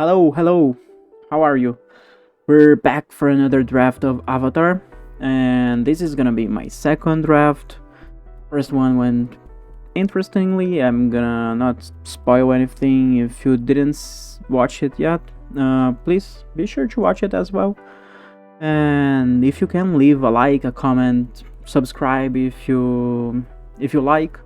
Hello, hello. How are you? We're back for another draft of Avatar, and this is gonna be my second draft. First one went interestingly. I'm gonna not spoil anything if you didn't watch it yet. Please be sure to watch it as well. And if you can, leave a like, a comment, subscribe if you like,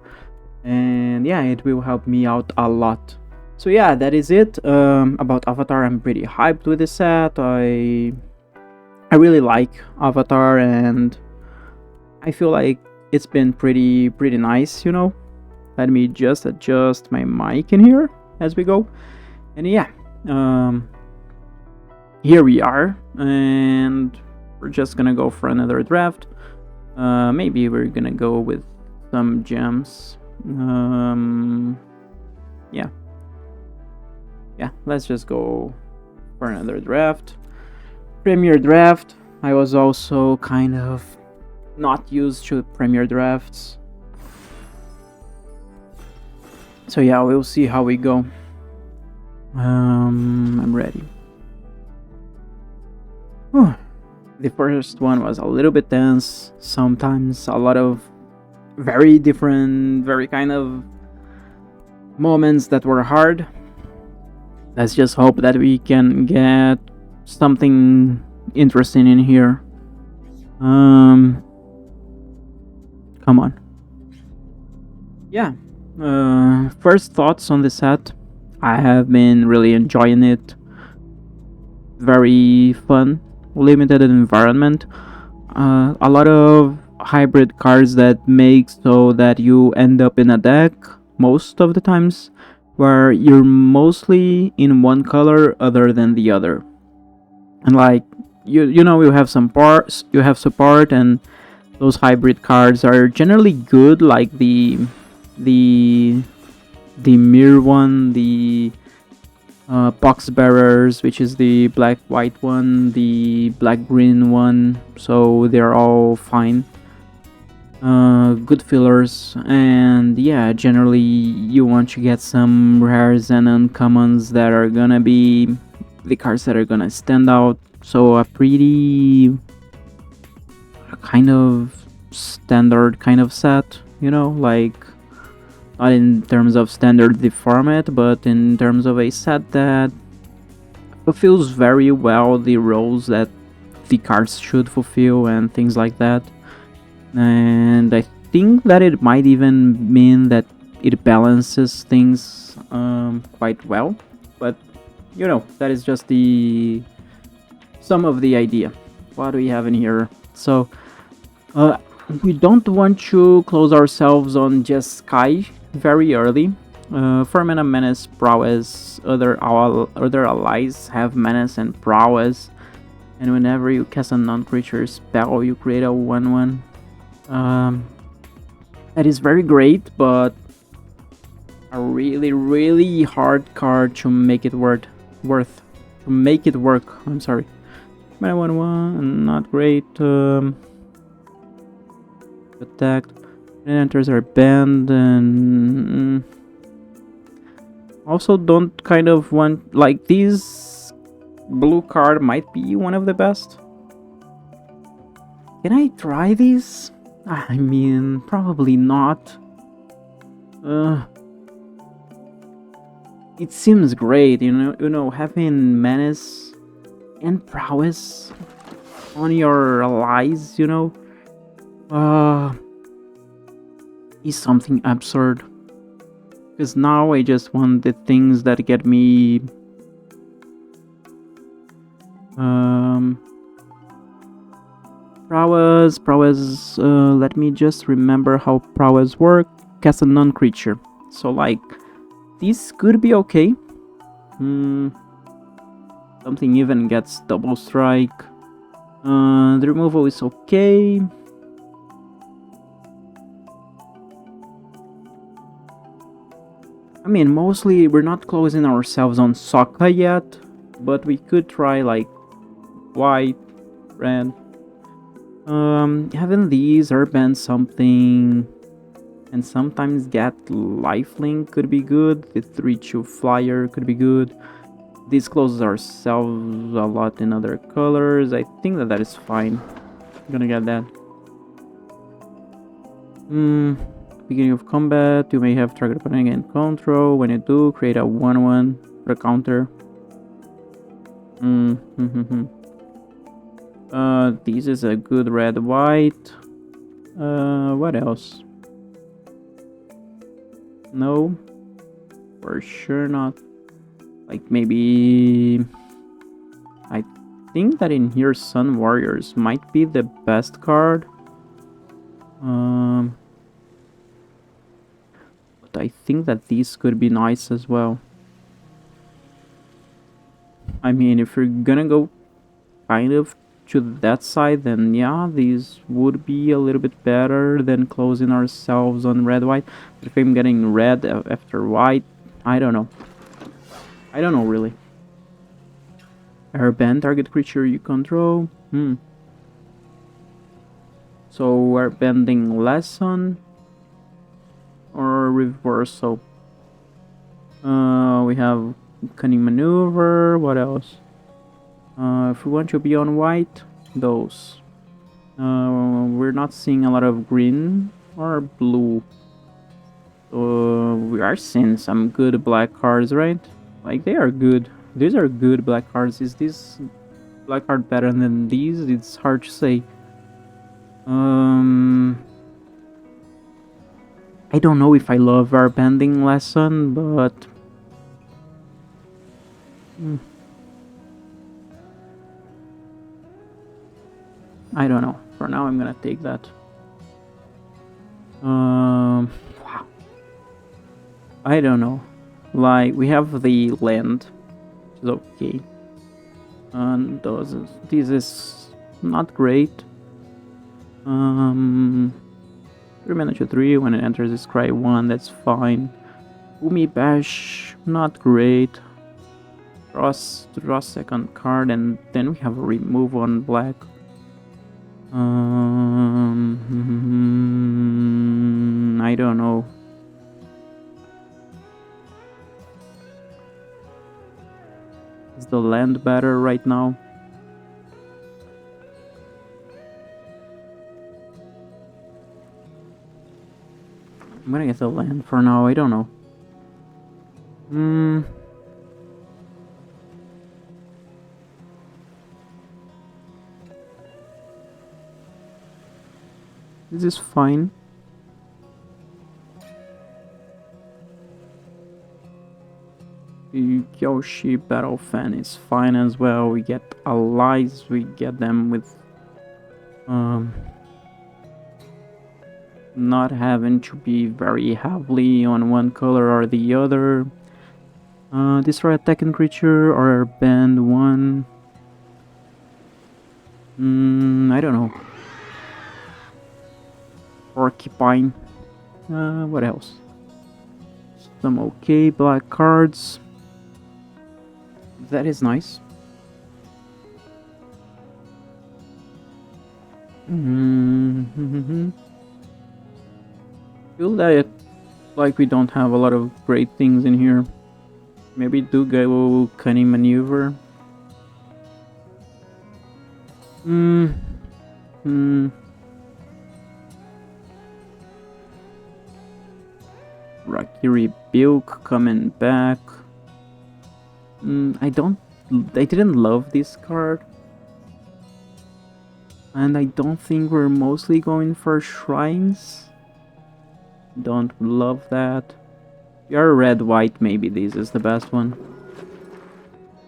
and yeah, it will help me out a lot. So yeah, that is it. About Avatar, I'm pretty hyped with this set. I really like Avatar, and I feel like it's been pretty nice. Let me just adjust my mic in here as we go. And yeah, here we are, and we're just gonna go for another draft. Maybe we're gonna go with some gems. Yeah. Yeah, let's just go for another draft. Premier draft. I was also kind of not used to premier drafts. So yeah, we'll see how we go. I'm ready. Whew. The first one was a little bit tense. Sometimes a lot of very different, very kind of moments that were hard. Let's just hope that we can get something interesting in here. Come on. Yeah. First thoughts on the set. I have been really enjoying it. Very fun, limited environment. A lot of hybrid cards that make so that you end up in a deck most of the times where you're mostly in one color other than the other. And like you have some parts, you have support, and those hybrid cards are generally good, like the mirror one, the box bearers, which is the black white one, the black green one, so they're all fine. Good fillers, and yeah, generally you want to get some rares and uncommons that are gonna be the cards that are gonna stand out. So a pretty kind of standard kind of set, like not in terms of standard the format, but in terms of a set that fulfills very well the roles that the cards should fulfill and things like that. And I think that it might even mean that it balances things quite well, but that is just the some of the idea. What do we have in here? So we don't want to close ourselves on just Sky very early. Ferment and Menace, Prowess, other allies have Menace and Prowess, and whenever you cast a non-creature spell, you create a 1/1. That is very great, but a really hard card to make it work. I'm sorry. Mana 1/1, not great. Attacked. Enters are banned, and also don't kind of want, like, these blue card might be one of the best. Can I try these? I mean, probably not. It seems great, having Menace and Prowess on your allies, is something absurd. Because now I just want the things that get me Prowess, let me just remember how Prowess work. Cast a non-creature. So like, this could be okay. Something even gets double strike. The removal is okay. I mean, mostly we're not closing ourselves on Sokka yet, but we could try like white, red. Having these Airbend something, and sometimes get lifelink could be good. The 3/2 flyer could be good. This closes ourselves a lot in other colors. I think that is fine. I'm gonna get that. Beginning of combat, you may have target opponent in control. When you do, create a 1/1 for a counter. This is a good red white. What else? No, for sure not. Like maybe I think that in here Sun Warriors might be the best card. But I think that these could be nice as well. I mean, if you're gonna go kind of to that side, then yeah, these would be a little bit better than closing ourselves on red-white. But if I'm getting red after white, I don't know. I don't know, really. Airbend, target creature you control. So we're bending lesson or reversal. We have cunning maneuver. What else? If we want to be on white, those. We're not seeing a lot of green or blue. We are seeing some good black cards, right? Like, they are good. These are good black cards. Is this black card better than these? It's hard to say. I don't know if I love our bending lesson, but I don't know. For now, I'm gonna take that. Wow. I don't know. Like, we have the land, which is okay. And this is not great. 3 mana to 3, when it enters is cry 1, that's fine. Umi Bash, not great. Draw second card, and then we have a remove on black. I don't know. Is the land better right now? I'm gonna get the land for now, I don't know. This is fine. The Kyoshi Battle Fan is fine as well. We get allies, we get them with not having to be very heavily on one color or the other. Destroy attacking creature or band 1. I don't know. Porcupine. What else? Some okay black cards. That is nice. Feel that like we don't have a lot of great things in here. Maybe do go cunning maneuver. Rocky Bilk coming back. I didn't love this card. And I don't think we're mostly going for shrines. Don't love that. We are red-white, maybe this is the best one.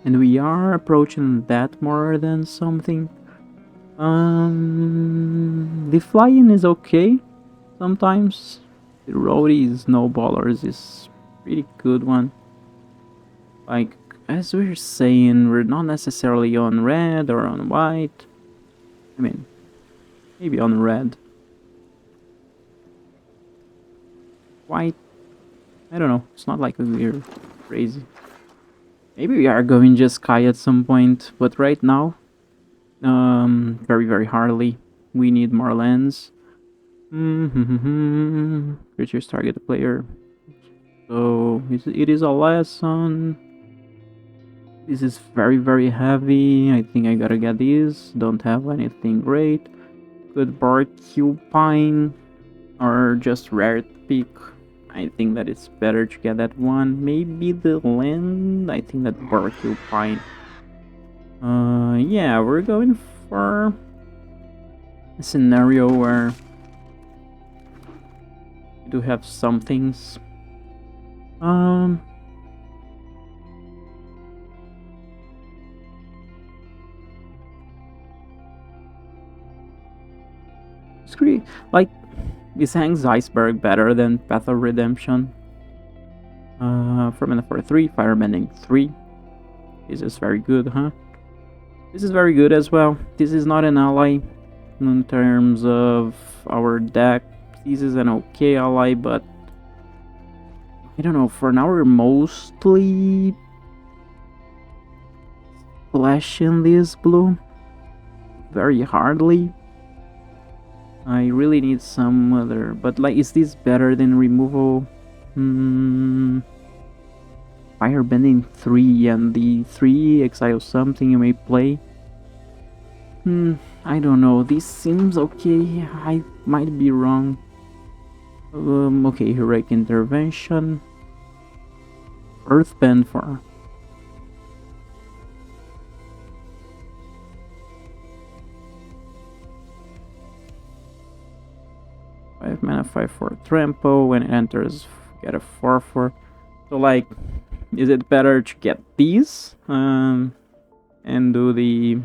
And we are approaching that more than something. The flying is okay sometimes. The roadie snowballers is pretty good one. Like, as we're saying, we're not necessarily on red or on white. I mean, maybe on red. White, I don't know. It's not like we're crazy. Maybe we are going just Sky at some point, but right now, very, very hardly. We need more lands. Creatures target the player. So it is a lesson. This is very heavy. I think I gotta get these. Don't have anything great. Good barbecue pine or just rare pick. I think that it's better to get that one. Maybe the land. I think that barbecue pine. Yeah, we're going for a scenario where we do have some things. Screw like this hangs iceberg better than Path of Redemption. Ferment for 3, Firebending 3. This is very good, huh? This is very good as well. This is not an ally in terms of our deck. This is an okay ally, but I don't know. For now, we're mostly splashing this blue very hardly. I really need some other, but like, is this better than removal? Firebending 3 and the 3 exile something you may play. I don't know. This seems okay. I might be wrong. Okay, heroic intervention. Earthbend for 5 mana, 5/4 trample. When it enters, get a 4/4. So like, is it better to get these and do the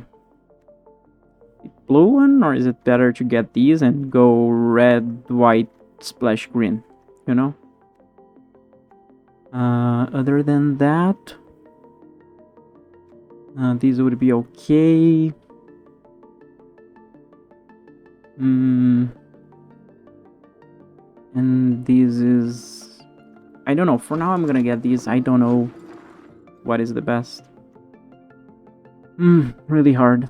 blue one, or is it better to get these and go red, white, splash green? You know. Other than that, these would be okay. And this is, I don't know. For now, I'm gonna get these. I don't know what is the best. Really hard.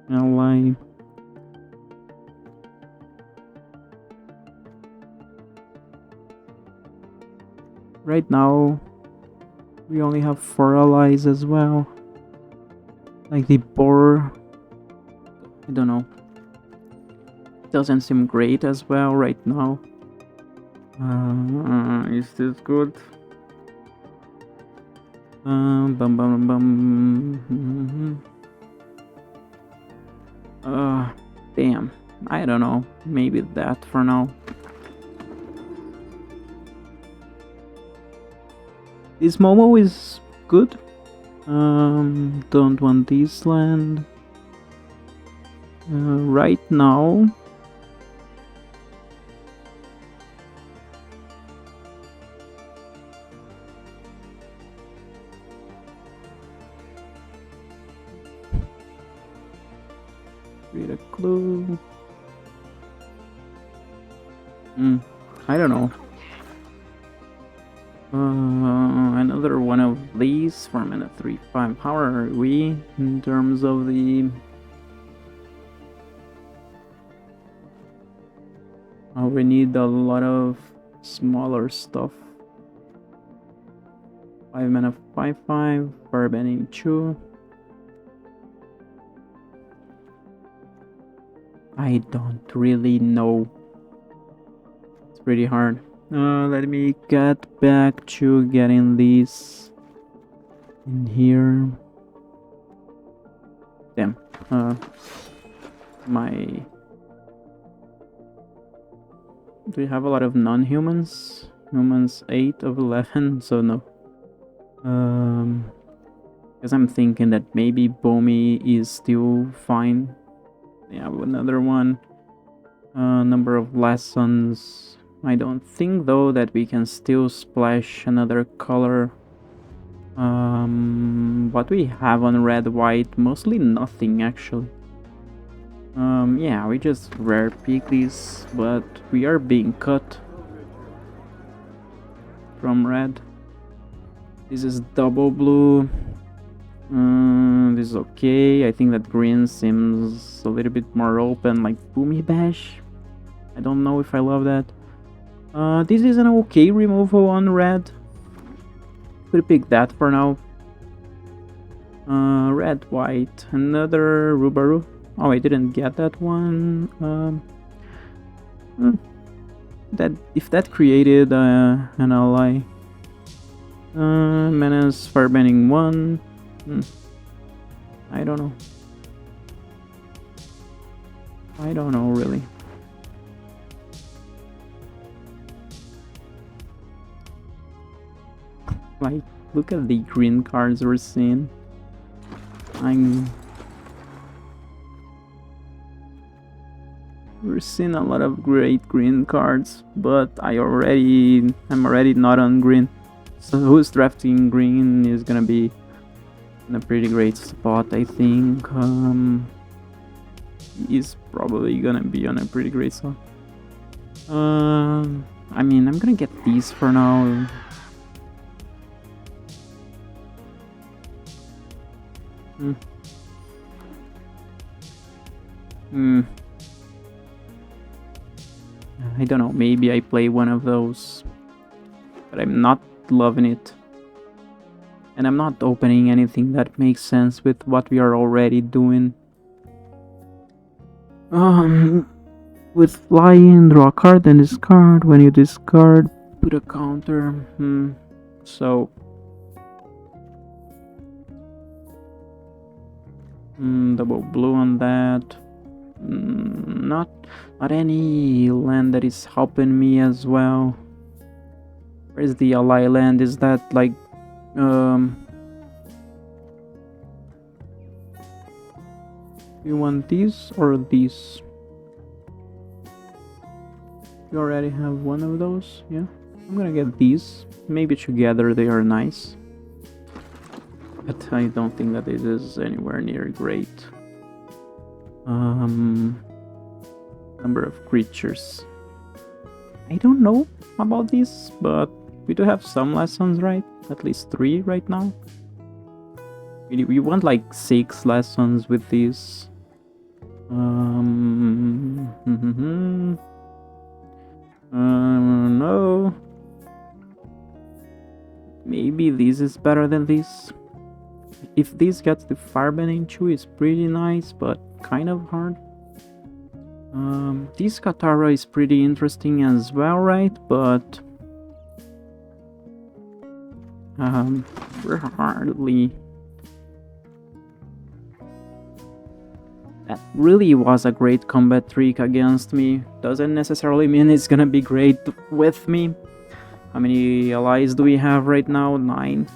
Ally. Right now, we only have 4 allies as well. Like the boar, I don't know. Doesn't seem great as well right now. Is this good? Damn. I don't know. Maybe that for now. This Momo is good. Don't want this land. Right now. Read a clue. I don't know. Another one of these for mana 3/5. How are we in terms of the? We need a lot of smaller stuff. 5 mana 5/5. Firebending 2. I don't really know. It's pretty hard. Let me get back to getting these in here. Damn. Do we have a lot of non-humans? Humans 8 of 11, so no. Because I'm thinking that maybe Bomi is still fine. Yeah, another one. Number of lessons. I don't think though that we can still splash another color. What we have on red white, mostly nothing actually. Yeah, we just rare pick these, but we are being cut from red. This is double blue. This is okay. I think that green seems a little bit more open, like Boomy Bash. I don't know if I love that. This is an okay removal on red. Could pick that for now. Red, white, another Rubaru. Oh, I didn't get that one. That if that created an ally. Menace firebending 1. I don't know. I don't know really. Like, look at the green cards we're seeing. We're seeing a lot of great green cards, but I'm already not on green. So who's drafting green is gonna be in a pretty great spot, I think. He's probably gonna be on a pretty great spot. I mean, I'm gonna get these for now. I don't know, maybe I play one of those, but I'm not loving it. And I'm not opening anything that makes sense with what we are already doing. With flying, draw a card, then discard. When you discard, put a counter. So double blue on that. Not any land that is helping me as well. Where's the ally land? Is that like you want these or these? You already have one of those, yeah? I'm gonna get these. Maybe together they are nice. But I don't think that this is anywhere near great. Number of creatures. I don't know about this, but we do have some lessons, right? At least 3 right now. We want like 6 lessons with these. No. Maybe this is better than this. If this gets the firebending too, it's pretty nice, but kind of hard. This Katara is pretty interesting as well, right? But we're hardly. That really was a great combat trick against me. Doesn't necessarily mean it's gonna be great with me. How many allies do we have right now? 9.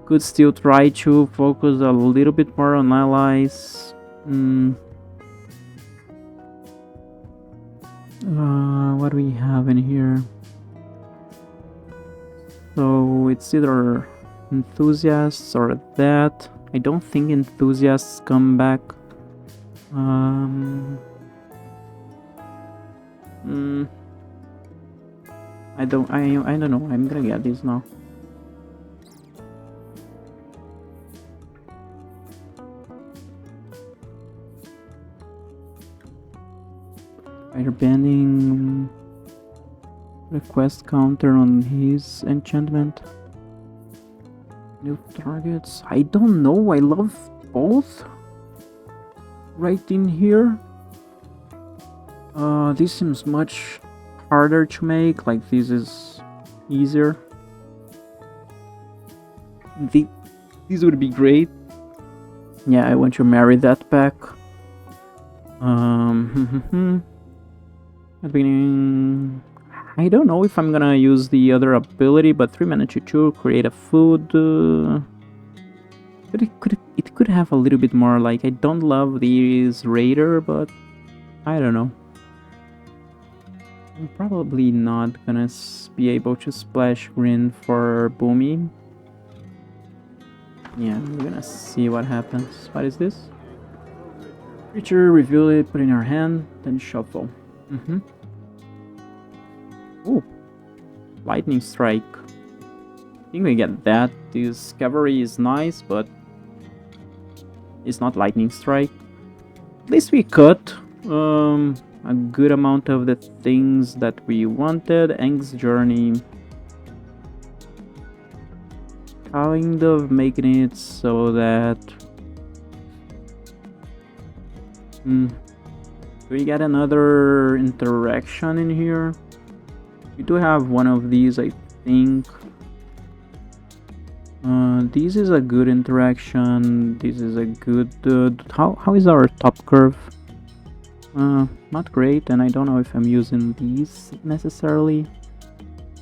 Could still try to focus a little bit more on allies. What do we have in here? So it's either enthusiasts or that. I don't think enthusiasts come back. I don't know. I'm gonna get this now. Firebending. Request counter on his enchantment. New targets. I don't know. I love both. Right in here. This seems much harder to make. Like this is easier. This would be great. Yeah, I want to marry that pack. I don't know if I'm gonna use the other ability, but 3 mana 2/2, create a food. But it could have a little bit more. Like, I don't love this Raider, but I don't know. I'm probably not gonna be able to splash green for Boomy. Yeah, we're gonna see what happens. What is this? Creature, reveal it, put in your hand, then shuffle. Ooh, lightning strike. I think we get that. This cavalry is nice, but it's not lightning strike. At least we cut. a good amount of the things that we wanted. Aang's Journey, kind of making it so that we get another interaction in here. We do have one of these, I think. This is a good interaction. This is a good. How is our top curve? Not great, and I don't know if I'm using these necessarily.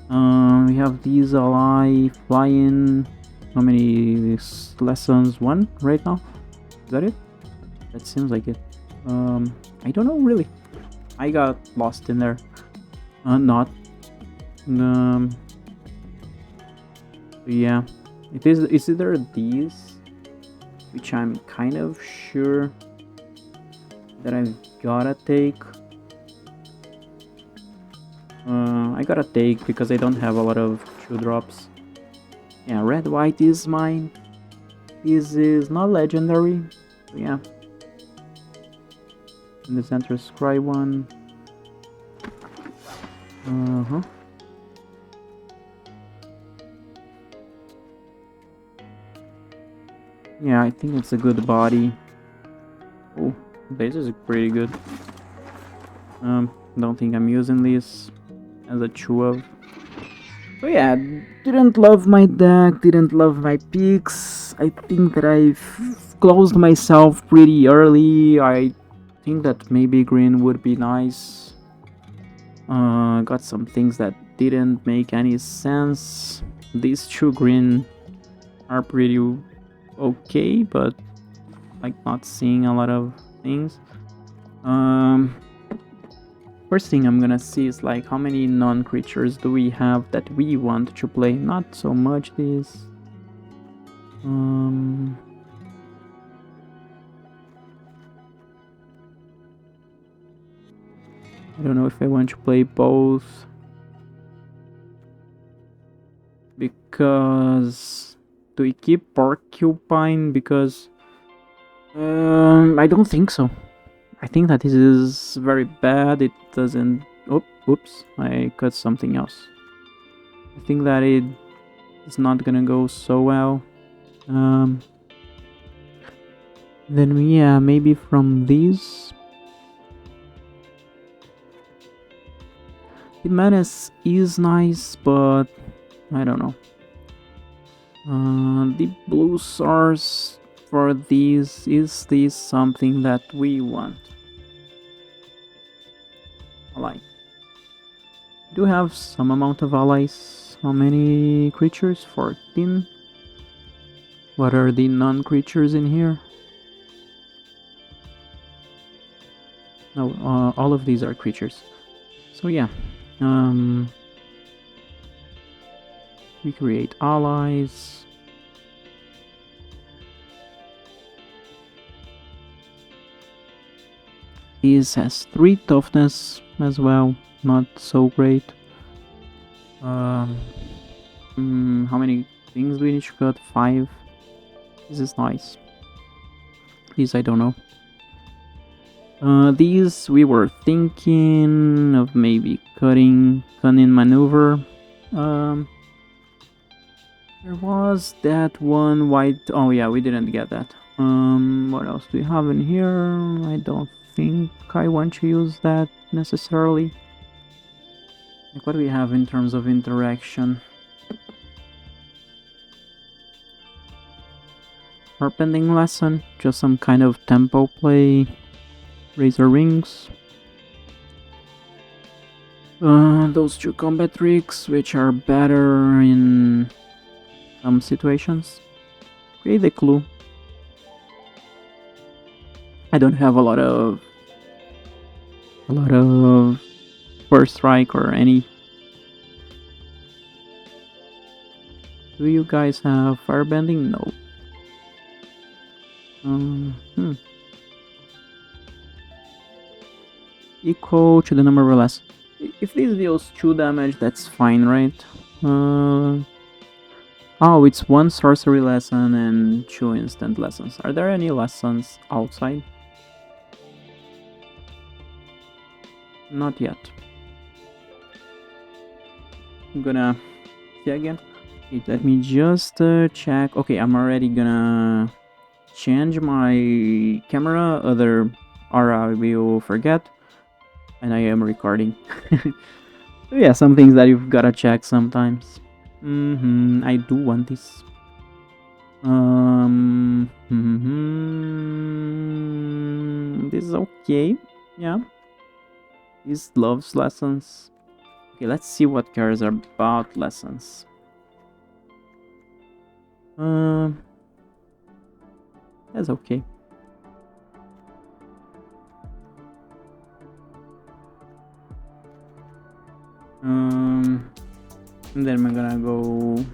We have these ally flying. How many lessons? One right now? Is that it? That seems like it. I don't know really. I got lost in there. Not. Yeah. It's either these, which I'm kind of sure that I've gotta take. I gotta take because I don't have a lot of 2-drops. Yeah, red white is mine. This is not legendary. So yeah. In the center scry one. Yeah, I think it's a good body. Oh, this is pretty good. Don't think I'm using this as a chew of. So yeah, didn't love my deck, didn't love my picks. I think that I've closed myself pretty early. I think that maybe green would be nice. Got some things that didn't make any sense. These 2 green are pretty okay, but like not seeing a lot of things. First thing I'm gonna see is like how many non-creatures do we have that we want to play. Not so much this. I don't know if I want to play both, because do we keep Porcupine? Because I don't think so. I think that this is very bad. It doesn't. Oh, oops! I cut something else. I think that it is not gonna go so well. Then yeah, maybe from these. The Menace is nice, but I don't know. The blue source for these, is this something that we want? Ally. Do have some amount of allies. How many creatures? 14. What are the non-creatures in here? No, all of these are creatures. So yeah. We create allies. This has 3 toughness as well, not so great. How many things do we need to cut? 5. This is nice. These I don't know. These we were thinking of maybe cutting Cunning Maneuver. There was that one white. Oh yeah, we didn't get that. What else do we have in here? I don't think I want to use that necessarily. Like, what do we have in terms of interaction? Harpending Lesson, just some kind of tempo play. Razor Rings. Those 2 combat tricks, which are better in some situations. Create the clue. I don't have a lot of first strike or any. Do you guys have firebending? No. Equal to the number of less. If this deals 2 damage, that's fine, right? Oh, it's 1 sorcery lesson and 2 instant lessons. Are there any lessons outside? Not yet. I'm gonna see again. Okay, let me just check. Okay, I'm already gonna change my camera, or I will forget, and I am recording. So yeah, some things that you've gotta check sometimes. I do want this. This is okay. Yeah, this loves lessons. Okay, let's see what cards are about lessons. That's okay. And then I'm gonna go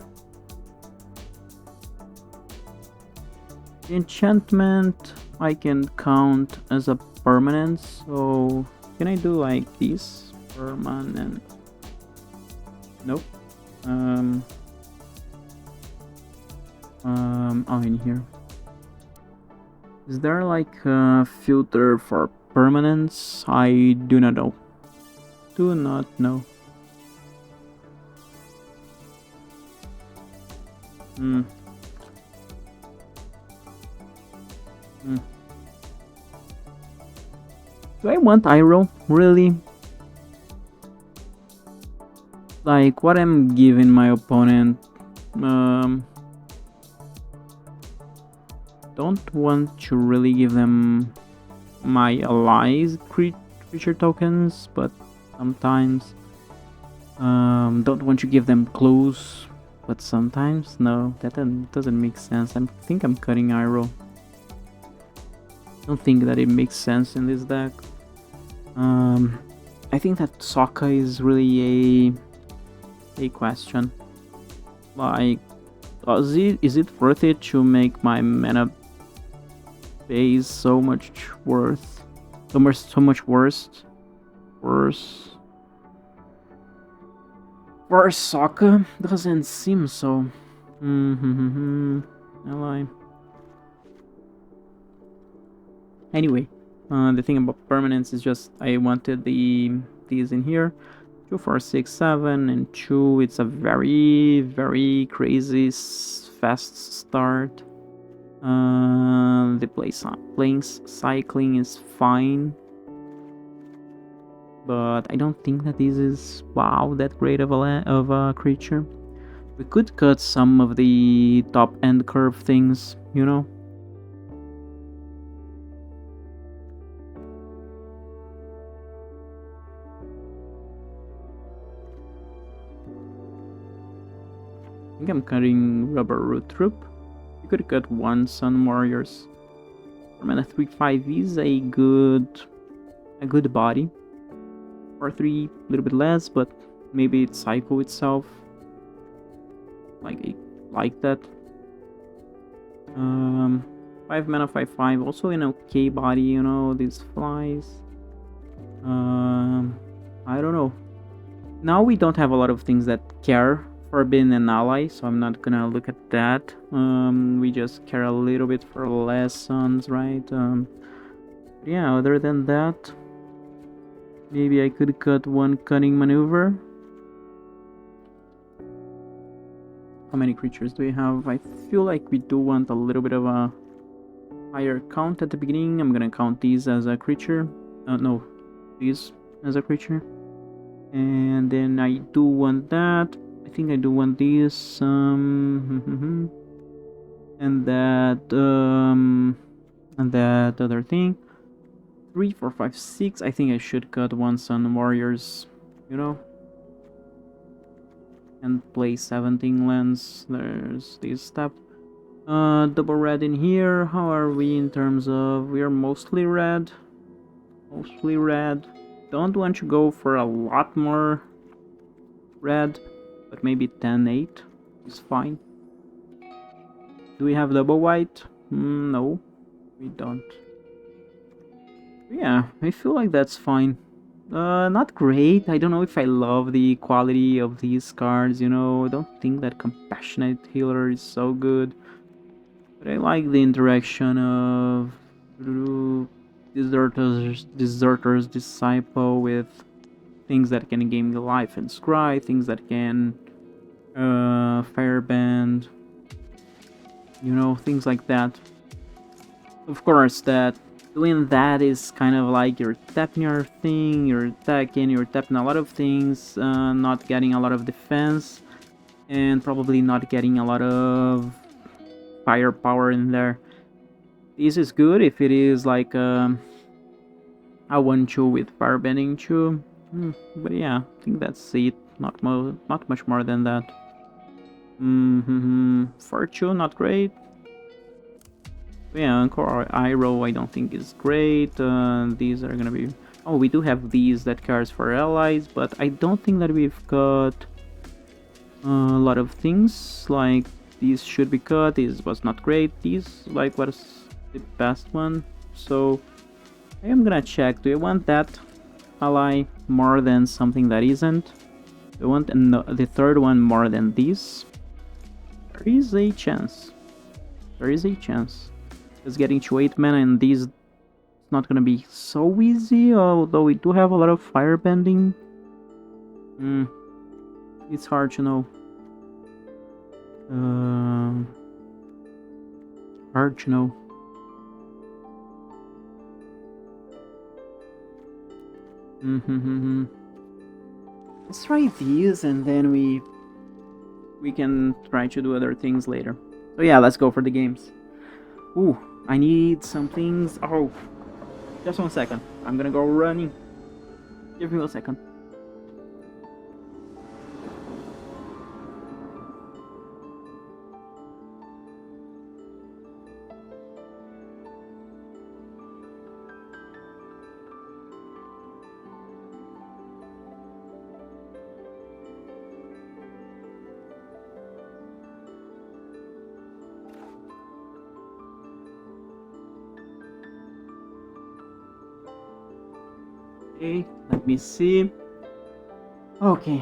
enchantment. I can count as a permanent, so can I do like this? Permanent. Nope. Oh, in here. Is there like a filter for permanents? I do not know. Do not know. Do I want Iroh? Really? Like, what I'm giving my opponent? Don't want to really give them my allies creature tokens, but sometimes don't want to give them clues, but sometimes no. That doesn't make sense. I think I'm cutting Iroh. Don't think that it makes sense in this deck. I think that Sokka is really a question. Like, is it worth it to make my mana base so much worse? For Sokka doesn't seem so. Ally. Anyway, the thing about permanence is just I wanted these in here. 2, 4, 6, 7, and 2. It's a very crazy fast start. The planes cycling is fine, but I don't think that this is that great of a creature. We could cut some of the top end curve things, you know. I think I'm cutting Rubber Root Troop. You could cut one Sun Warriors. Mana 3/5 is a good body. Or 3, a little bit less, but maybe it cycle itself. Like that. 5 mana 5/5, also an okay body, you know, these flies. I don't know. Now we don't have a lot of things that care for being an ally, so I'm not gonna look at that. We just care a little bit for lessons, right? Yeah, other than that, maybe I could cut one cunning maneuver. How many creatures do we have? I feel like we do want a little bit of a higher count at the beginning. I'm gonna count these as a creature. No, these as a creature. And then I do want that. I think I do want this. And that other thing. 3, 4, 5, 6. I think I should cut one Sun Warriors, you know, and play 17 lands. There's this step. Double red in here. How are we in terms of? We are mostly red. Mostly red. Don't want to go for a lot more red, but maybe 10-8 is fine. Do we have double white? No, we don't. Yeah, I feel like that's fine. Not great. I don't know if I love the quality of these cards, you know. I don't think that Compassionate Healer is so good. But I like the interaction of Deserter's Disciple with things that can gain you life and scry, things that can fireband, you know, things like that. Of course, that doing that is kind of like you're tapping your thing, you're tapping a lot of things, not getting a lot of defense, and probably not getting a lot of firepower in there. This is good if it is like a 1-2 with firebending 2. But yeah, I think that's it. Not much more than that. Fortune, not great. But yeah, Encore Iroh I don't think is great. These are gonna be... Oh, we do have these that cards for allies, but I don't think that we've got a lot of things. Like, these should be cut, this was not great. These, like, was the best one. So, I am gonna check. Do you want that ally more than something that isn't? Do you want the third one more than this? There is a chance. There is a chance. Just getting to 8 mana and these is not gonna be so easy, although we do have a lot of firebending. It's hard to know. Hard to know. Let's try these and then we can try to do other things later. So yeah, let's go for the games. Ooh, I need some things. Oh, just 1 second. I'm gonna go running. Give me 1 second. Okay, let me see. Okay.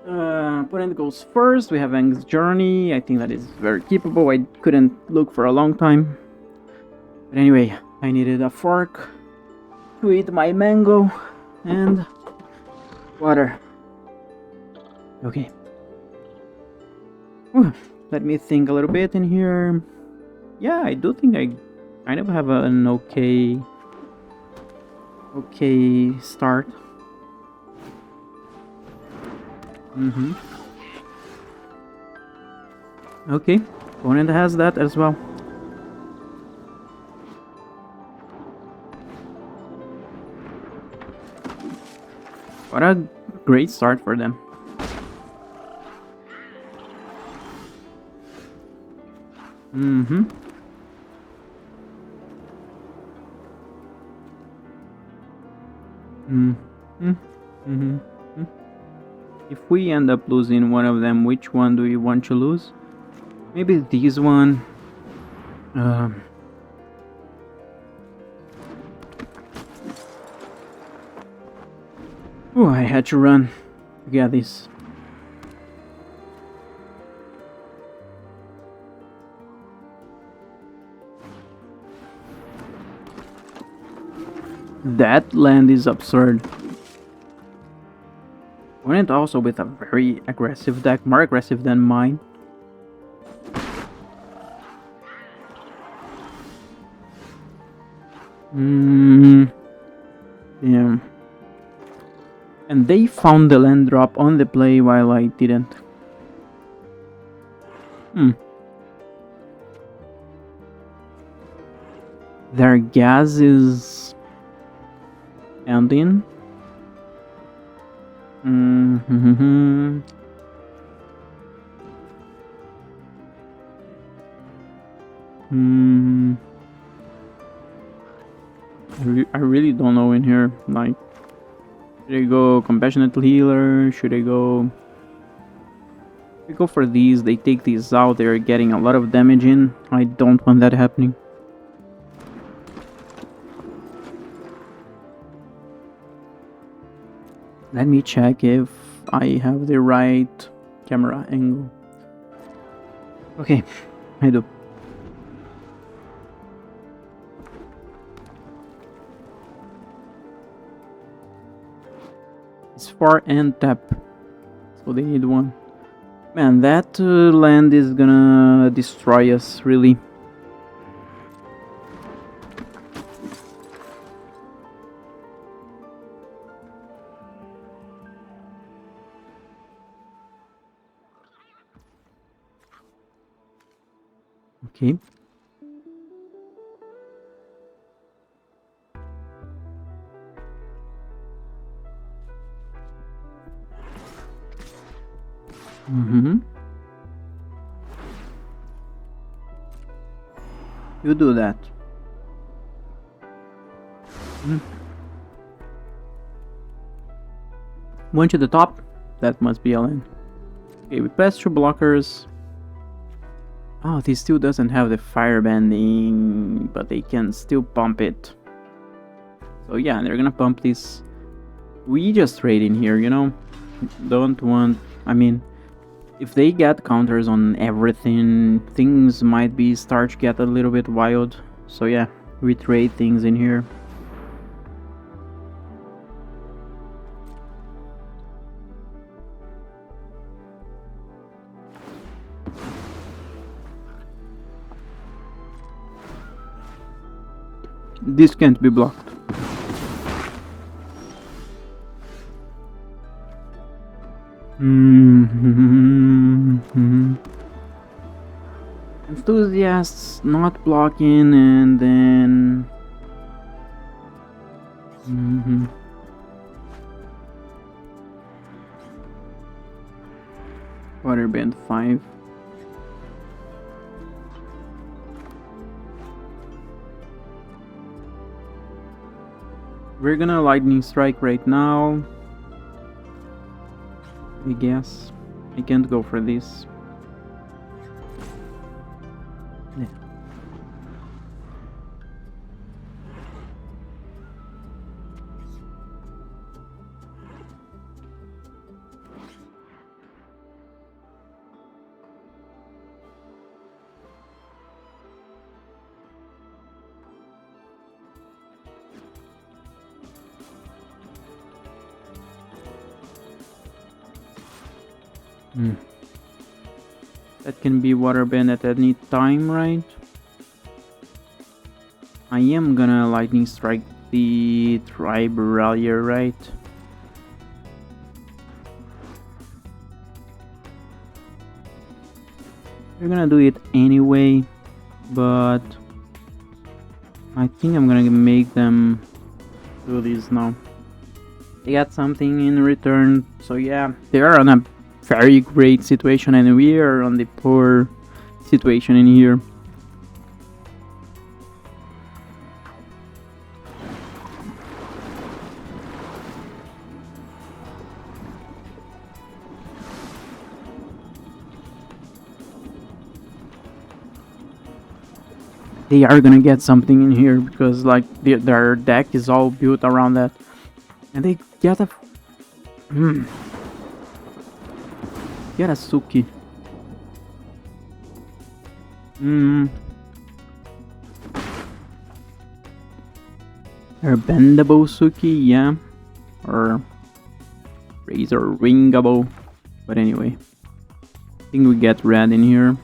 Opponent goes first. We have Aang's Journey. I think that is very keepable. I couldn't look for a long time. But anyway, I needed a fork to eat my mango and water. Okay. Let me think a little bit in here. Yeah, I do think I kind of have an okay start. Okay, opponent has that as well. What a great start for them. If we end up losing one of them, which one do we want to lose? Maybe this one. I had to run to get this. That land is absurd. Went also with a very aggressive deck, more aggressive than mine. Yeah. And they found the land drop on the play while I didn't. Their gas is ending. I really don't know in here. Like, should I go Compassionate Healer? Should I go... If I go for these, they take these out, they're getting a lot of damage in. I don't want that happening. Let me check if I have the right camera angle. Okay, I do. 4 and tap. So they need 1. Man, that land is gonna destroy us, really. Okay. You do that. One to the top. That must be LN. Okay, we pass through blockers. Oh, this still doesn't have the fire bending, but they can still pump it. So yeah, they're gonna pump this. We just trade in here, you know? Don't want... I mean, if they get counters on everything, things might be start to get a little bit wild. So yeah, we trade things in here. This can't be blocked. Enthusiasts not blocking, and then water band 5. We're gonna lightning strike right now. I guess I can't go for this. Yeah. That can be water bend at any time, right? I am gonna lightning strike the tribe rallier, right? We're gonna do it anyway, but I think I'm gonna make them do this now. They got something in return, so yeah, they are on a very great situation and we are on the poor situation in here. They are gonna get something in here because like their deck is all built around that, and they get a get a Suki. Or bendable Suki, yeah, or razor ringable. But anyway, I think we get red in here.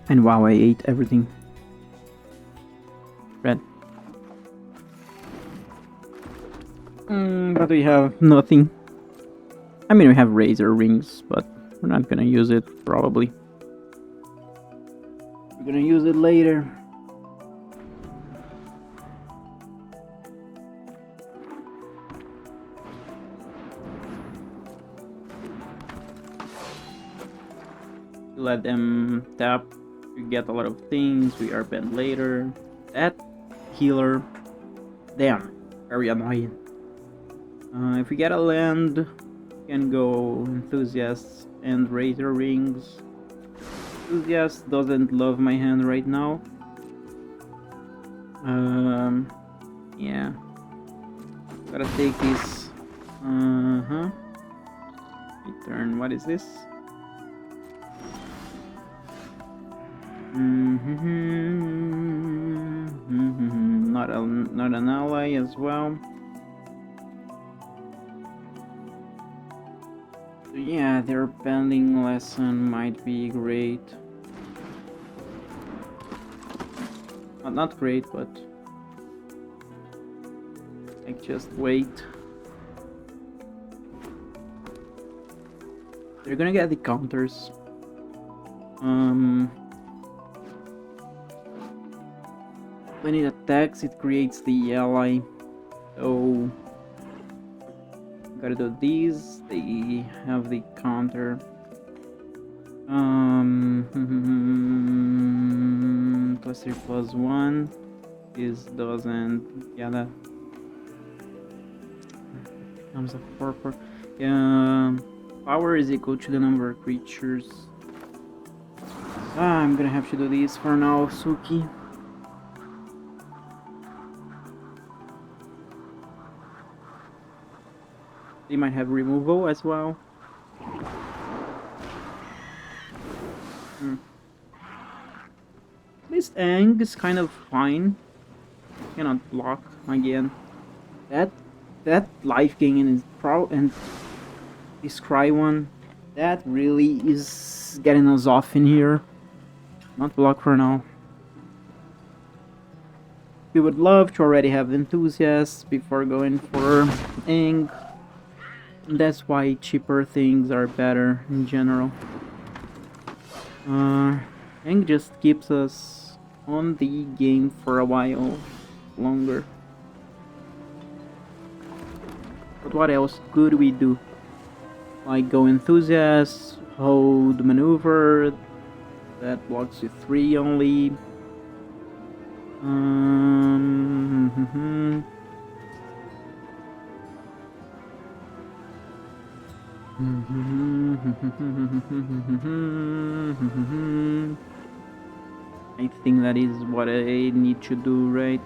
And wow, I ate everything. Red. But we have nothing. I mean, we have razor rings, but we're not gonna use it, probably. We're gonna use it later. Let them tap. We get a lot of things. We are bent later. That healer. Damn. Very annoying. If we get a land, we can go enthusiasts and razor rings. Enthusiast doesn't love my hand right now. Yeah. Gotta take this. Return. What is this? Not an ally as well. So yeah, their bending lesson might be great. Not great, but like just wait. They're gonna get the counters. When it attacks, it creates the ally. So gotta do these. They have the counter. +3/+1. This doesn't. Yeah, that becomes a 4/4. Yeah, power is equal to the number of creatures. I'm gonna have to do this for now, Suki. They might have removal as well. This Ang is kind of fine. Cannot block again. That life gain is and this cry one, that really is getting us off in here. Not block for now. We would love to already have enthusiasts before going for Ang. That's why cheaper things are better in general. Ang just keeps us on the game for a while longer. But what else could we do? Like go enthusiast, hold maneuver, that blocks you 3 only. I think that is what I need to do, right?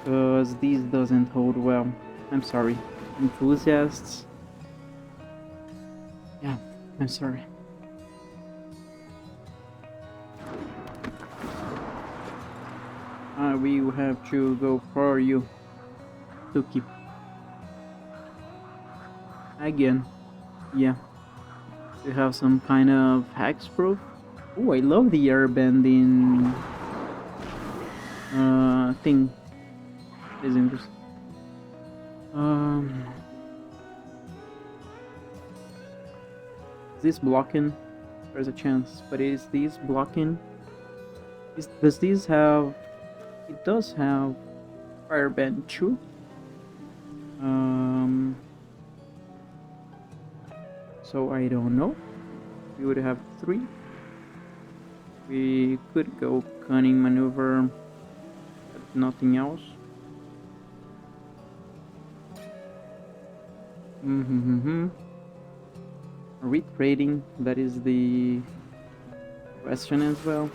Because this doesn't hold well. I'm sorry. Enthusiasts. Yeah, I'm sorry. We will have to go for you, Tuki. Again. Yeah. You have some kind of hex proof. Oh, I love the airbending thing. Is interesting. Is this blocking? There's a chance, but is this blocking? Does this have? It does have firebend 2. So I don't know. We would have 3. We could go cunning maneuver, but nothing else. Are we trading? That is the question as well.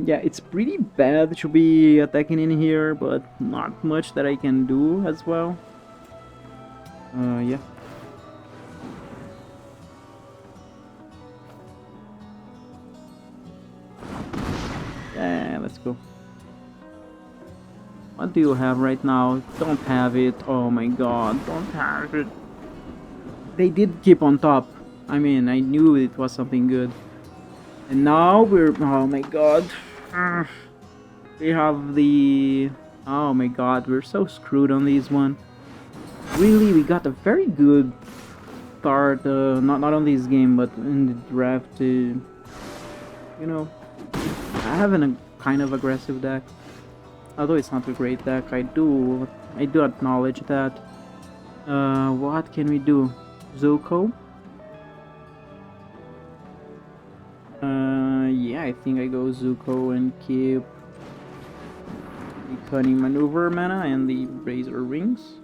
Yeah, it's pretty bad to be attacking in here, but not much that I can do as well. Yeah. Yeah, let's go. What do you have right now? Don't have it. Oh my god, don't have it. They did keep on top. I mean, I knew it was something good. And now we're... Oh my god. We have the... Oh my god, we're so screwed on this one. Really, we got a very good start, not on this game, but in the draft. You know, I have a kind of aggressive deck. Although it's not a great deck, I do acknowledge that. What can we do? Zuko? Yeah, I think I go Zuko and keep the cunning maneuver mana and the razor rings.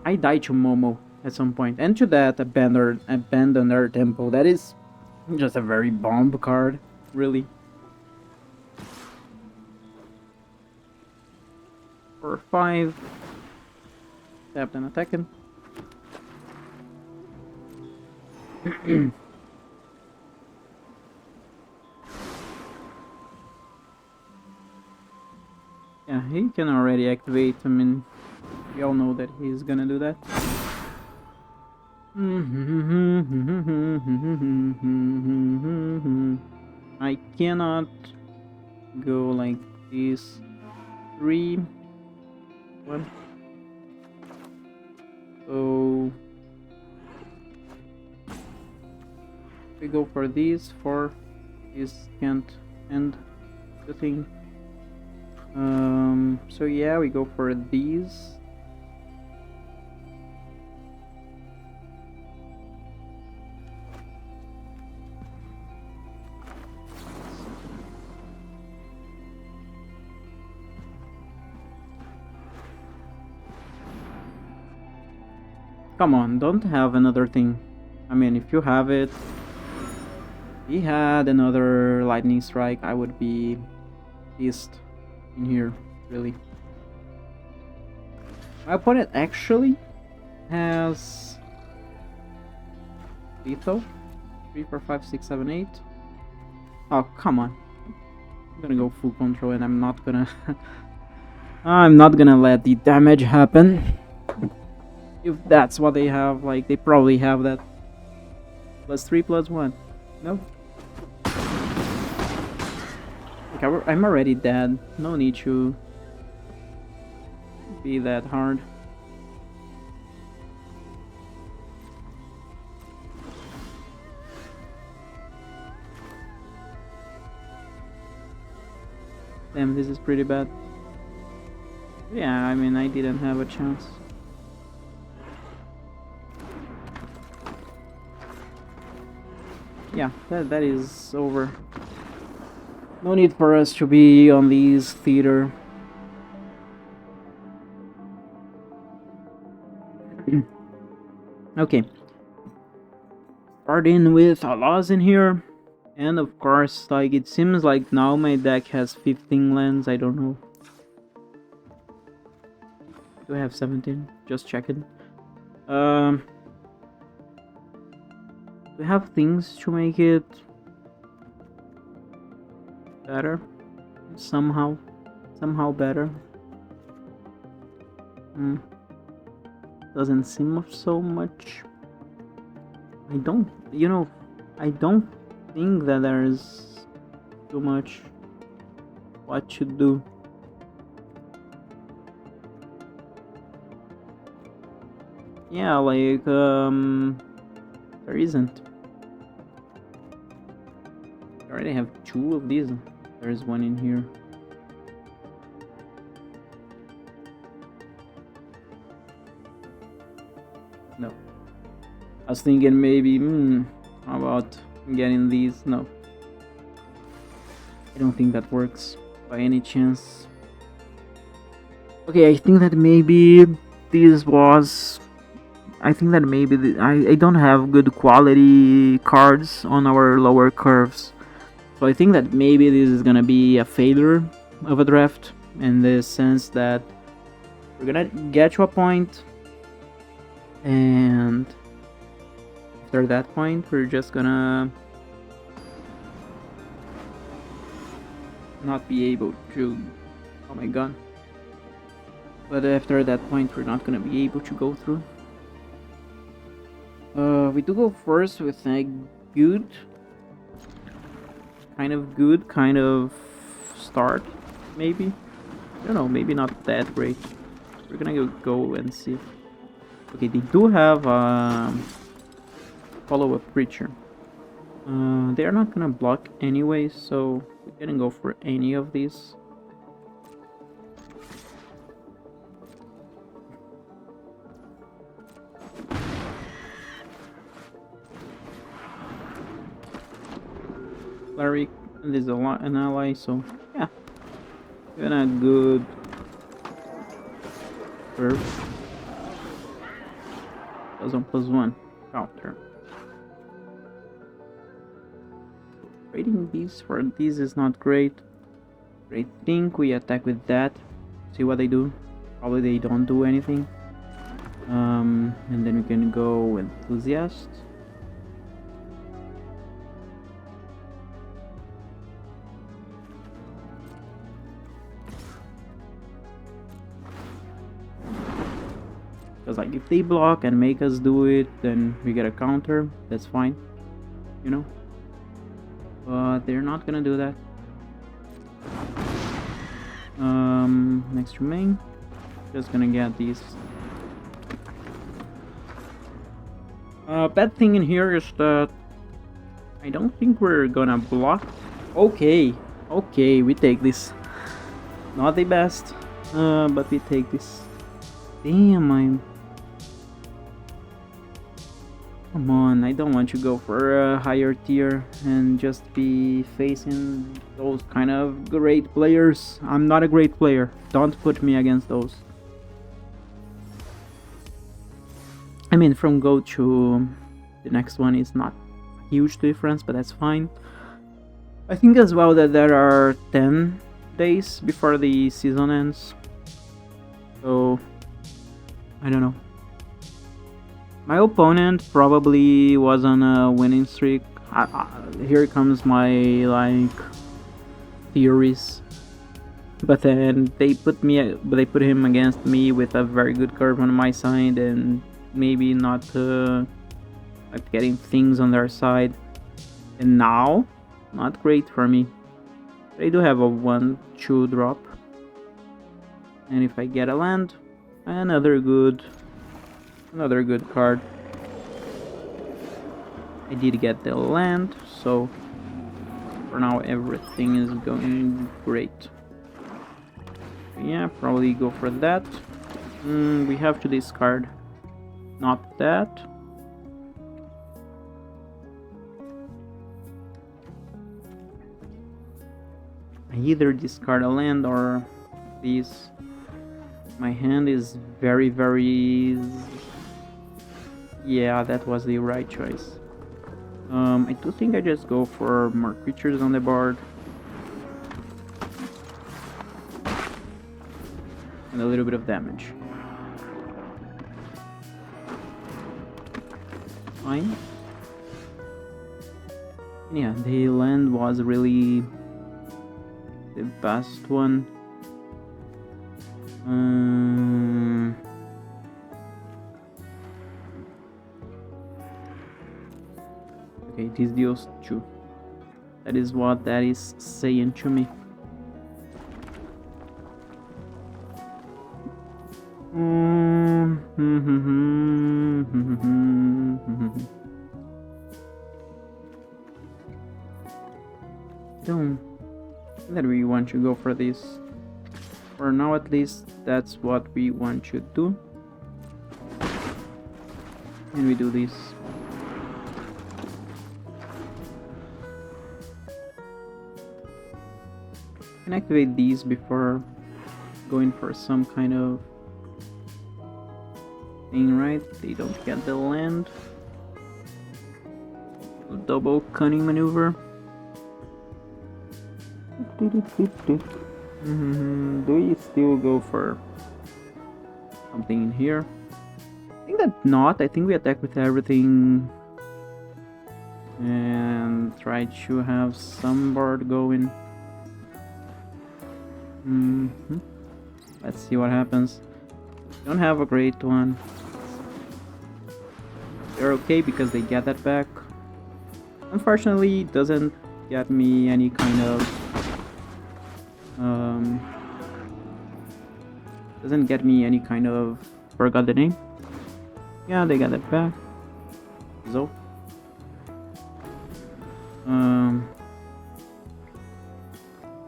I die to Momo at some point, and to that abandon our temple. That is just a very bomb card, really. For 5, tapped and attacking. Yeah, he can already activate. I mean, we all know that he's gonna do that. I cannot go like this. 3, 1. So we go for these 4. This can't end the thing. So yeah, we go for these. Come on, don't have another thing. I mean, if you have it, he had another lightning strike, I would be pissed in here, really. My opponent actually has lethal. 3, 4, 5, 6, 7, 8. Oh, come on. I'm gonna go full control and I'm not gonna I'm not gonna let the damage happen. If that's what they have, like, they probably have that. +3, +1. No? Like, I'm already dead. No need to be that hard. Damn, this is pretty bad. Yeah, I mean, I didn't have a chance. Yeah, that is over. No need for us to be on these theater. Okay. Starting with a loss in here. And of course, like, it seems like now my deck has 15 lands, I don't know. Do I have 17? Just checking. We have things to make it better. Somehow better. Doesn't seem so much. I don't think that there's too much what to do. Yeah, like, there isn't. I already have 2 of these. There's one in here. No. I was thinking maybe, how about getting these? No. I don't think that works by any chance. Okay, I think that maybe this was... I think that maybe I don't have good quality cards on our lower curves. So I think that maybe this is gonna be a failure of a draft, in the sense that we're gonna get to a point, and after that point we're just gonna not be able to... Oh my god. But after that point we're not gonna be able to go through. We do go first with a good kind of start, maybe. I don't know, maybe not that great. We're gonna go and see. Okay, they do have follow-up creature. They are not gonna block anyway, so we didn't go for any of these. Larry is an ally, so yeah, even a good curve. +1/+1 counter. Trading these for these is not great. But I think we attack with that. See what they do. Probably they don't do anything. And then we can go enthusiast. Because like if they block and make us do it, then we get a counter. That's fine, you know. But they're not gonna do that. Next remain. Just gonna get these. Bad thing in here is that I don't think we're gonna block. Okay, we take this. Not the best, but we take this. Damn, come on, I don't want to go for a higher tier and just be facing those kind of great players. I'm not a great player. Don't put me against those. I mean, from Go to the next one is not a huge difference, but that's fine. I think as well that there are 10 days before the season ends. So, I don't know. My opponent probably was on a winning streak. Here comes my like theories. But then they put him against me with a very good curve on my side and maybe not like getting things on their side. And now, not great for me. I do have a 1/2 drop. And if I get a land, another good card. I did get the land, so for now everything is going great. Yeah, probably go for that. We have to discard. Not that. I either discard a land or these. My hand is very, very... Yeah, that was the right choice. I do think I just go for more creatures on the board. And a little bit of damage. Fine. Yeah, the land was really the best one. Okay, this deals 2. That is what that is saying to me. Don't that we want to go for this. For now at least, that's what we want to do. And we do this. Can activate these before going for some kind of thing, right? They don't get the land. Double cunning maneuver. Do we still go for something in here? I think that not. I think we attack with everything and try to have some board going. Let's see what happens. Don't have a great one. They're okay because they get that back. Unfortunately, it doesn't get me any kind of forgot the name. Yeah, they got it back. So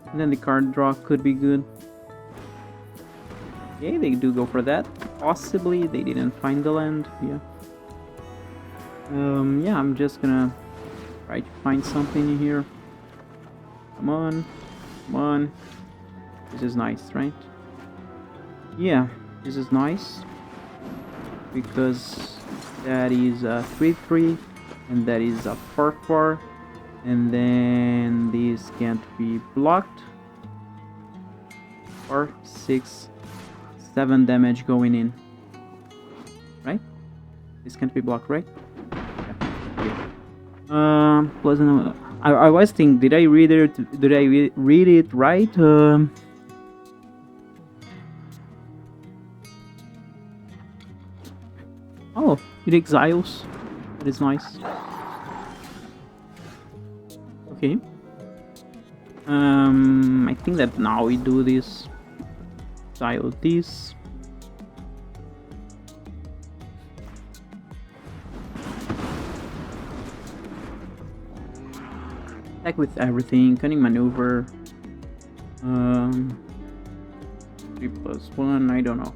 and then the card draw could be good. Yeah, they do go for that. Possibly they didn't find the land. Yeah. Yeah, I'm just gonna try to find something in here. Come on, come on. This is nice, right? Yeah, this is nice because that is a 3/3 and that is a 4/4, and then this can't be blocked. 4, 6, 7 damage going in. Right? This can't be blocked, right? Yeah. Plus, I was thinking, did I read it? Did I read it right? It exiles. That is nice. Okay. I think that now we do this. Exile this. Attack with everything. Cunning maneuver. 3+1. I don't know.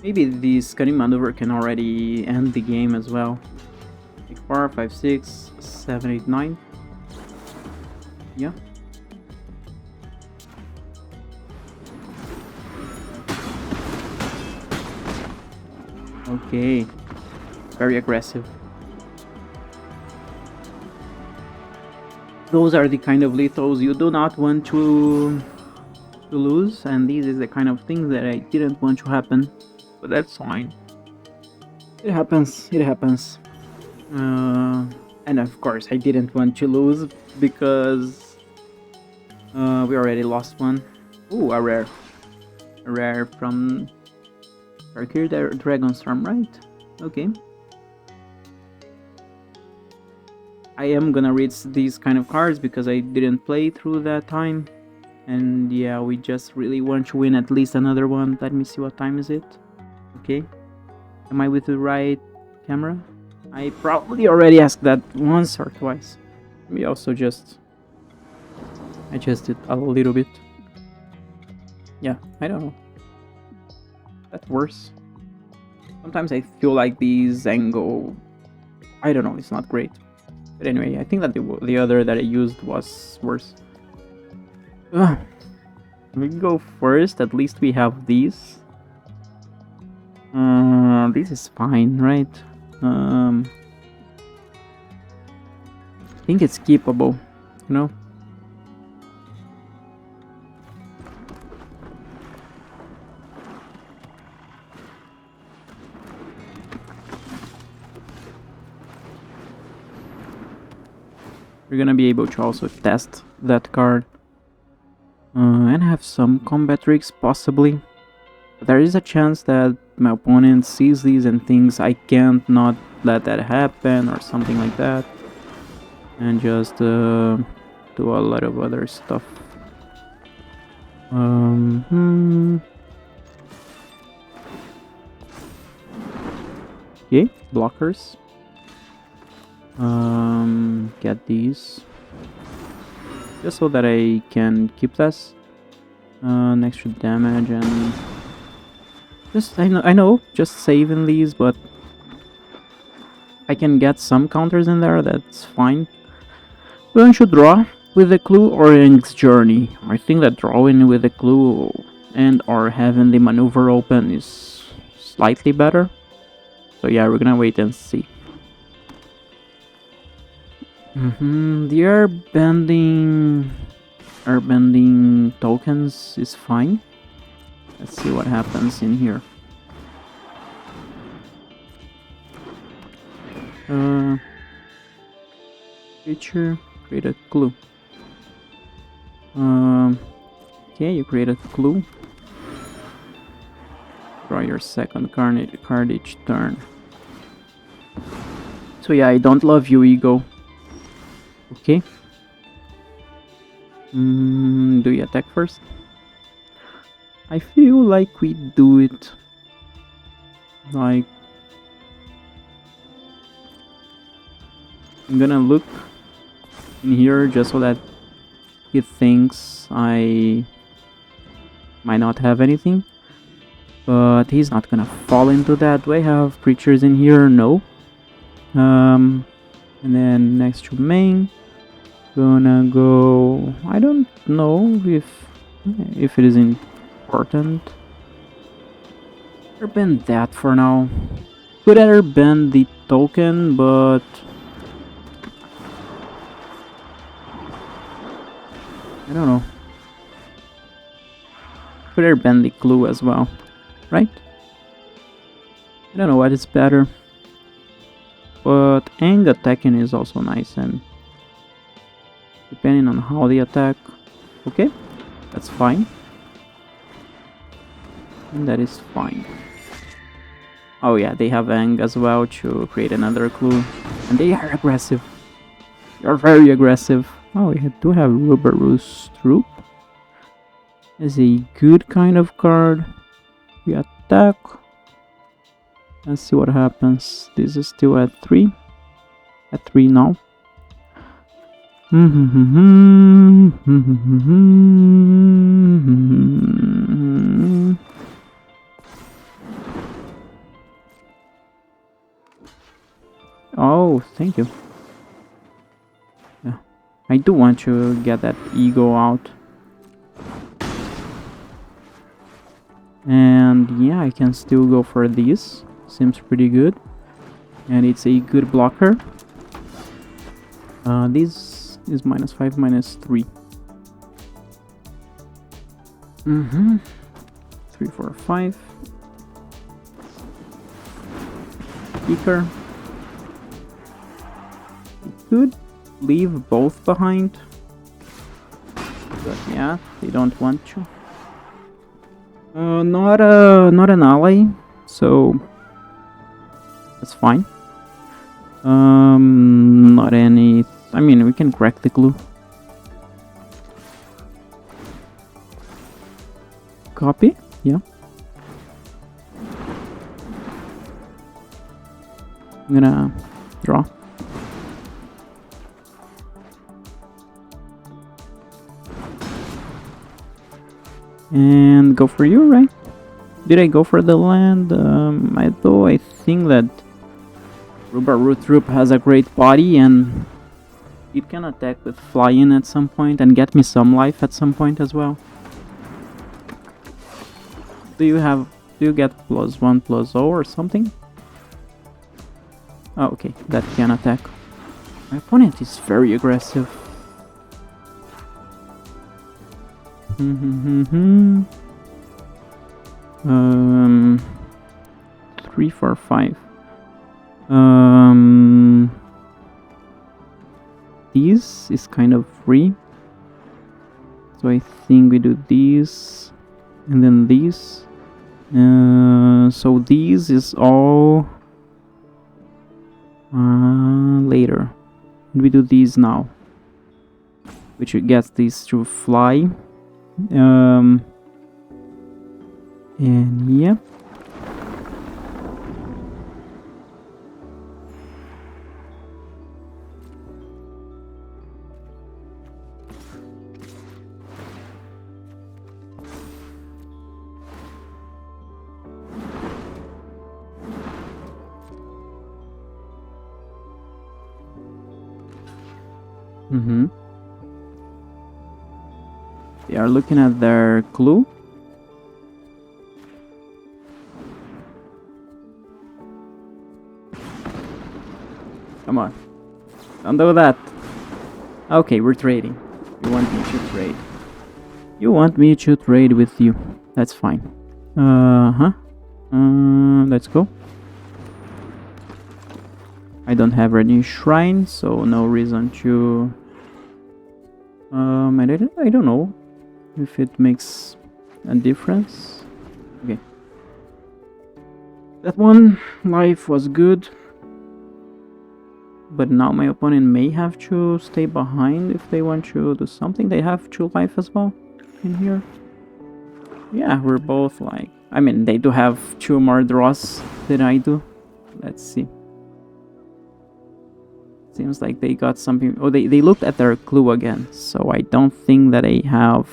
Maybe this cunning maneuver can already end the game as well. 4, 5, 6, 7, 8, 9. Yeah. Okay. Very aggressive. Those are the kind of lethals you do not want to lose, and this is the kind of thing that I didn't want to happen. But that's fine. It happens. It happens. And of course, I didn't want to lose because we already lost one. Ooh, a rare. A rare from Arcade Dragon Storm, right? Okay. I am gonna read these kind of cards because I didn't play through that time. And yeah, we just really want to win at least another one. Let me see, what time is it? Okay. Am I with the right camera? I probably already asked that once or twice. Let me also just adjust it a little bit. Yeah, I don't know. That's worse. Sometimes I feel like these angle, I don't know, it's not great. But anyway, I think that the other that I used was worse. We go first. At least we have these. This is fine, right? I think it's keepable, you know? We're gonna be able to also test that card. And have some combat tricks, possibly. But there is a chance that my opponent sees these and thinks I can't not let that happen or something like that. And just do a lot of other stuff. Okay, blockers. Get these. Just so that I can keep this. Extra damage and just I know, just saving these, but I can get some counters in there. That's fine. We're going to draw with the clue or Ink's Journey. I think that drawing with the clue and or having the maneuver open is slightly better. So yeah, we're gonna wait and see. The airbending tokens is fine. Let's see what happens in here. Creature, create a clue. Okay, you create a clue. Draw your second card each turn. So yeah, I don't love you, Ego. Okay. Do you attack first? I feel like we do it. Like, I'm gonna look in here just so that he thinks I might not have anything. But he's not gonna fall into that. Do I have creatures in here? No. And then next to main, gonna go. I don't know if it is important. Airbend that for now. Could airbend the token, but I don't know. Could airbend the clue as well, right? I don't know what is better. But Ang attacking is also nice, and depending on how they attack, okay, that's fine. And that is fine. Oh yeah, they have Ang as well to create another clue. And they are aggressive. You're very aggressive. Oh, we do have Rubaroo's Troop. Is a good kind of card. We attack. Let's see what happens. This is still at 3. At 3 now. Oh, thank you. Yeah, I do want to get that ego out. And yeah, I can still go for this. Seems pretty good. And it's a good blocker. This is -5, -3. 3, 4, 5. Speaker. Could leave both behind. But yeah, they don't want to. Not an ally, so that's fine. Not any. I mean, we can crack the glue. Copy. Yeah. I'm gonna draw. And go for you, right? Did I go for the land? I think that Rubaroo Troop has a great body and it can attack with fly-in at some point and get me some life at some point as well. Do you get +1/+0 or something? Oh, okay, that can attack. My opponent is very aggressive. 3, 4, 5. This is kind of free, so I think we do this and then this. So this is all later. We do these now, which gets these to fly. And yeah. They are looking at their clue. Come on. Don't do that. Okay, we're trading. You want me to trade. You want me to trade with you. That's fine. Let's go. I don't have any shrine, so no reason to... I don't know if it makes a difference. Okay. That one life was good. But now my opponent may have to stay behind if they want to do something. They have 2 life as well in here. Yeah, we're both like... I mean, they do have 2 more draws than I do. Let's see. Seems like they got something... Oh, they looked at their clue again. So I don't think that they have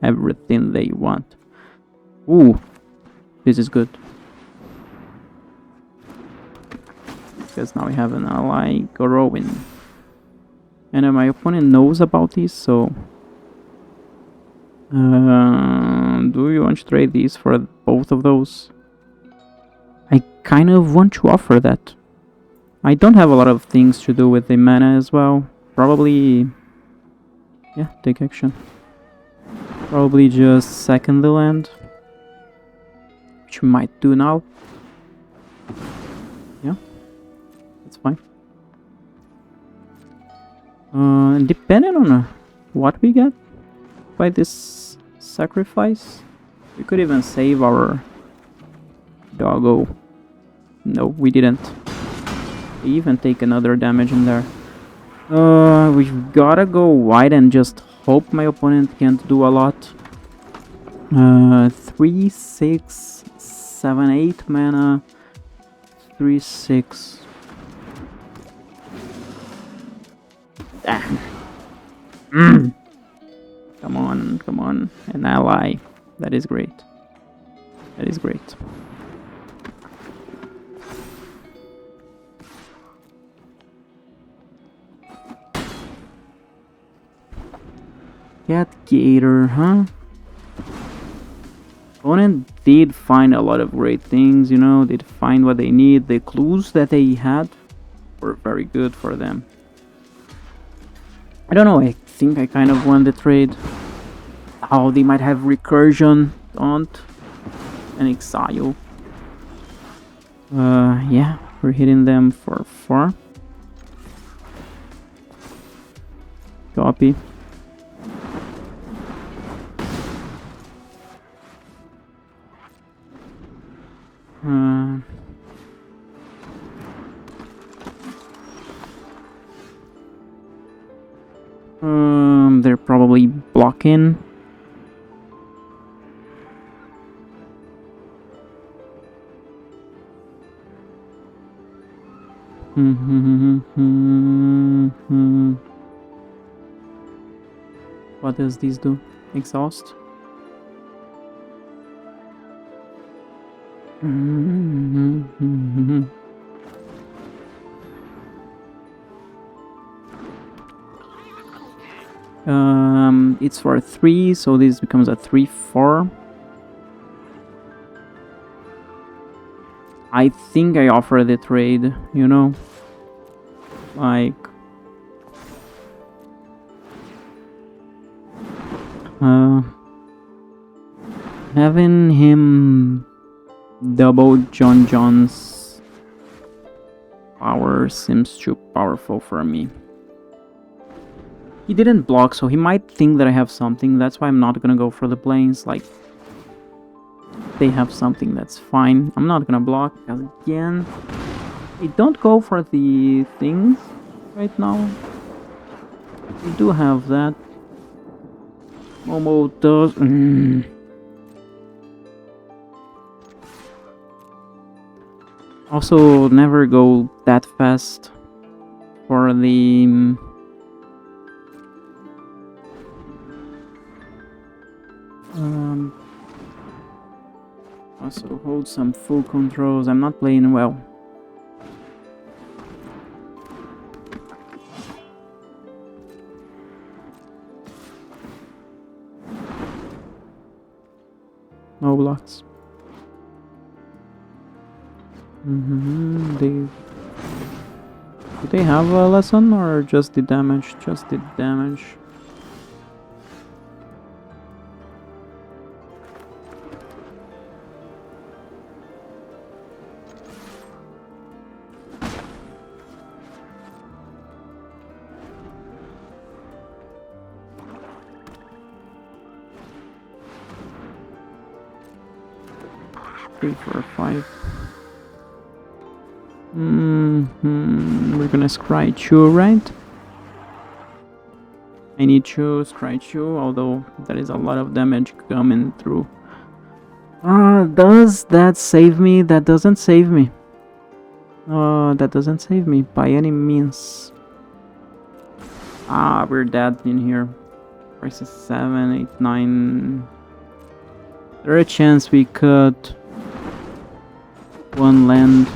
everything they want. Ooh, this is good. Because now we have an ally growing. And my opponent knows about this, so... do you want to trade these for both of those? I kind of want to offer that. I don't have a lot of things to do with the mana as well. Probably... yeah, take action. Probably just second the land. Which we might do now. Yeah. That's fine. Depending on what we get by this sacrifice, We could even save our doggo. No, we didn't. We even take another damage in there. We've gotta go wide and just hope my opponent can't do a lot. 3, 6, 7, 8 mana. 3, 6. Come on, come on. An ally. That is great. That is great. Cat Gator, huh? Opponent did find a lot of great things, you know, did find what they need. The clues that they had were very good for them. I don't know, I think I kind of won the trade. Oh, they might have Recursion, Taunt, and Exile. Yeah, we're hitting them for 4. Copy. They're probably blocking. What does this do? Exhaust? It's for 3, so this becomes a 3/4. I think I offer the trade, you know? Like... having him double John John's power seems too powerful for me. He didn't block, so he might think that I have something. That's why I'm not gonna go for the planes. Like, they have something, that's fine. I'm not gonna block, because again, they don't go for the things right now. We do have that. Momo does... Also, never go that fast for the... also hold some full controls. I'm not playing well. No blocks. Do they have a lesson or just the damage? Just the damage. Three, 4, 5. We're gonna scry Chu, right? I need to scry Chu, although there is a lot of damage coming through. Does that save me? That doesn't save me. That doesn't save me by any means. We're dead in here. Prices 7, 8, 9. There's a chance we could one land.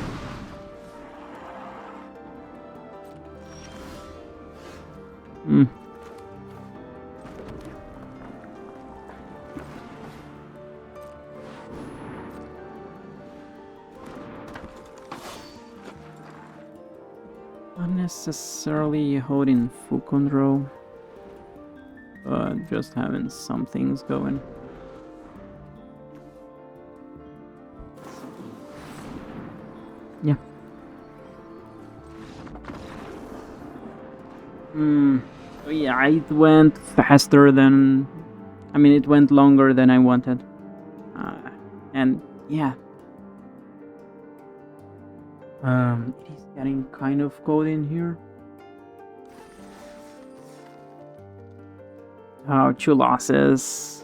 Not necessarily holding full control, but just having some things going. Yeah. So yeah, it went faster than... I mean, it went longer than I wanted. And yeah, it is getting kind of cold in here. Oh, 2 losses.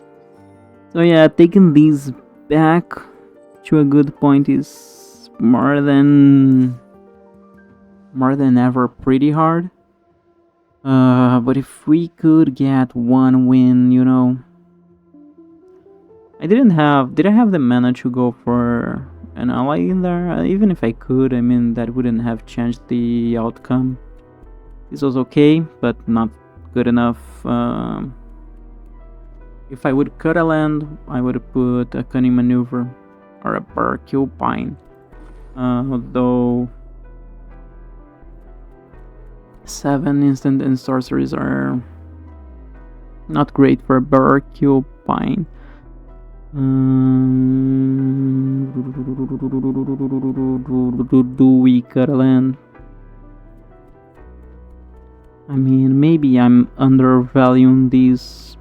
So yeah, taking these back to a good point is more than ever pretty hard. But if we could get one win, you know. Did I have the mana to go for an ally in there? Even if I could, I mean, that wouldn't have changed the outcome. This was okay, but not good enough. If I would cut a land, I would put a Cunning Maneuver or a Porcupine. Although 7 instant and sorceries are not great for a Porcupine. Do we cut a land? I mean, maybe I'm undervaluing these.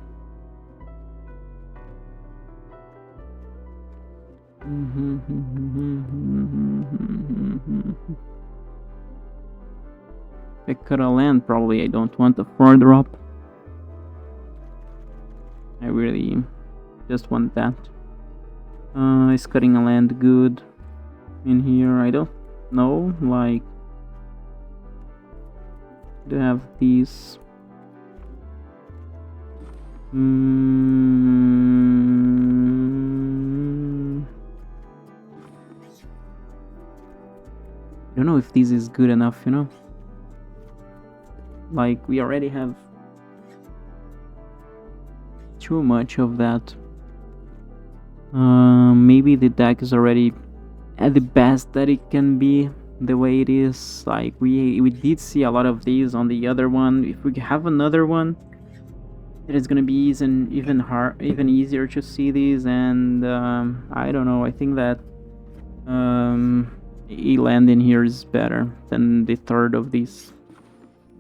If I cut a land, probably I don't want a 4-drop. I really just want that. Is cutting a land good in here? I don't know. Like, do I have these? I don't know if this is good enough, you know? Like, we already have too much of that. Maybe the deck is already at the best that it can be the way it is. Like, we did see a lot of these on the other one. If we have another one, it is gonna be even easier to see these. And I don't know, I think that a land in here is better than the third of these.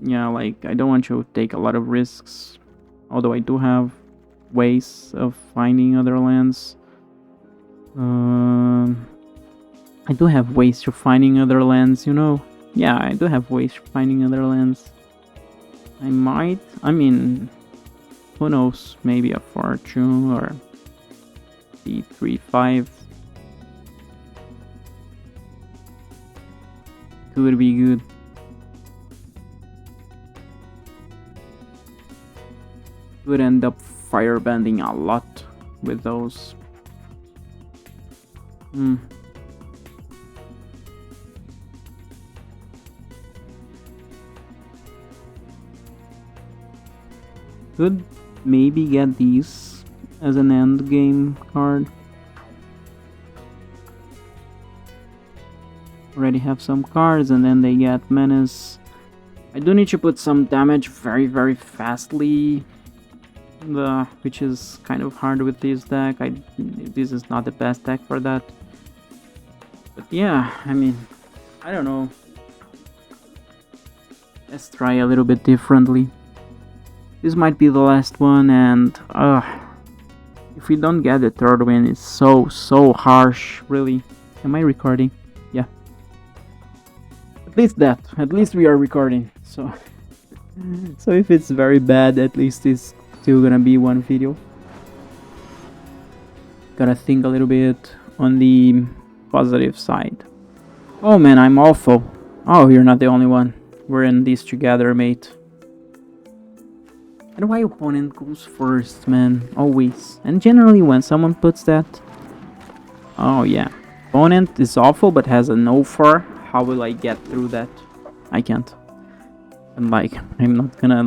Yeah, like, I don't want to take a lot of risks, although I do have ways of finding other lands. I do have ways to finding other lands, you know? Yeah, I do have ways to finding other lands. I mean, who knows, maybe a Fortune or the 3-5 could be good. Would end up firebending a lot with those. Could maybe get these as an end game card. Already have some cards, and then they get menace. I do need to put some damage very, very fastly, which is kind of hard with this deck. This is not the best deck for that. But yeah, I mean, I don't know. Let's try a little bit differently. This might be the last one, and if we don't get the third win, it's so harsh, really. Am I recording? Yeah. At least we are recording. So if it's very bad, at least it's still gonna be one video. Gotta think a little bit on the positive side. Oh man, I'm awful. Oh, you're not the only one. We're in this together, mate. And why opponent goes first, man? Always. And generally when someone puts that... Oh yeah. Opponent is awful but has a no-4. How will I get through that? I can't. And like, I'm not gonna...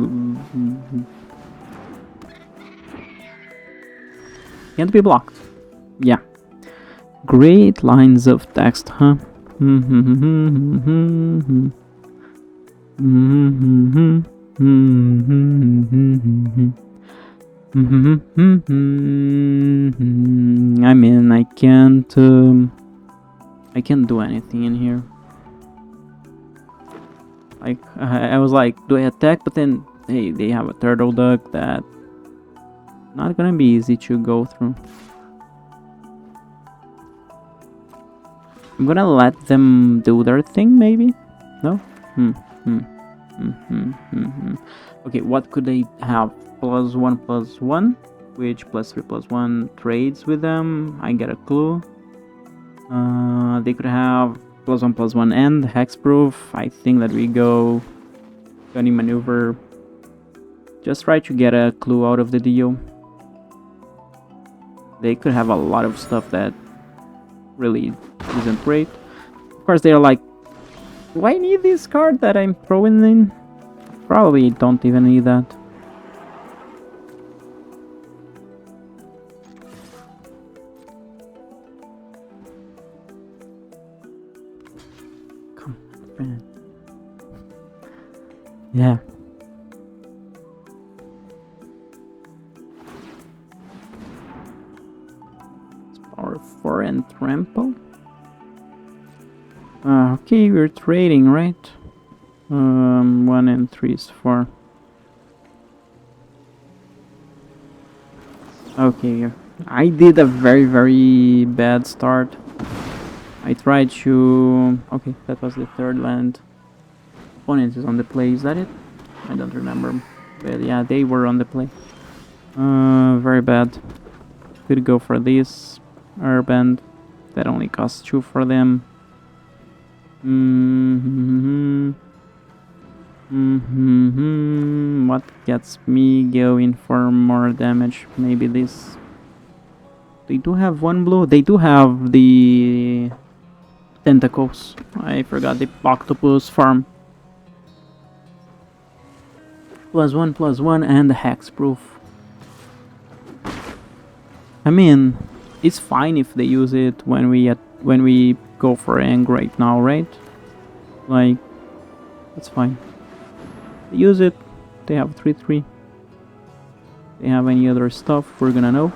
Can't be blocked. Yeah. Great lines of text, huh? I mean, I can't do anything in here. Like, I was like, do I attack? But then, hey, they have a turtle duck that not gonna be easy to go through. I'm gonna let them do their thing, maybe? No? Okay, what could they have? +1/+1, which +3/+1 trades with them. I get a clue. They could have +1/+1 and hexproof. I think that we go gunning maneuver. Just try to get a clue out of the deal. They could have a lot of stuff that really isn't great. Of course, they're like, do I need this card that I'm throwing in? Probably don't even need that. Come on, friend. Yeah. Power 4 and trample. Okay, we're trading, right? 1 and 3 is 4. Okay, I did a very bad start. I tried to... Okay, that was the third land. Opponent is on the play, is that it? I don't remember. But yeah, they were on the play. Very bad. Could go for this Airbend. That only costs 2 for them. What gets me going for more damage? Maybe this. They do have 1 blue. They do have the tentacles. I forgot the octopus farm. +1/+1 and the hexproof. I mean, it's fine if they use it when we go for Ang right now, right? Like, that's fine. They use it. They have 3/3. They have any other stuff we're gonna know.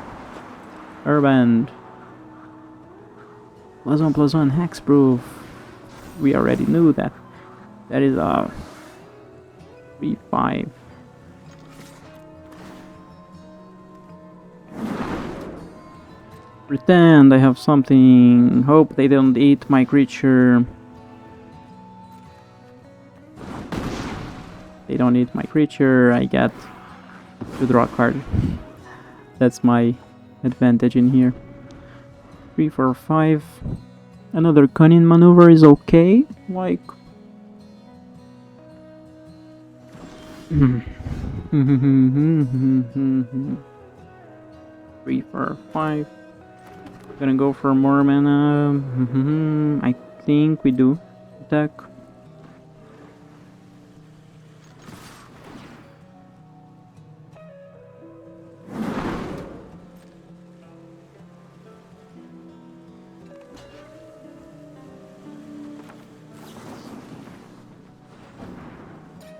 Airbend. +1/+1 hexproof. We already knew that. That is a 3/5. Pretend I have something. Hope they don't eat my creature. They don't eat my creature. I get to draw a card. That's my advantage in here. 3, 4, 5. Another cunning maneuver is okay. Like. 3, 4, 5. Gonna go for more mana. I think we do attack.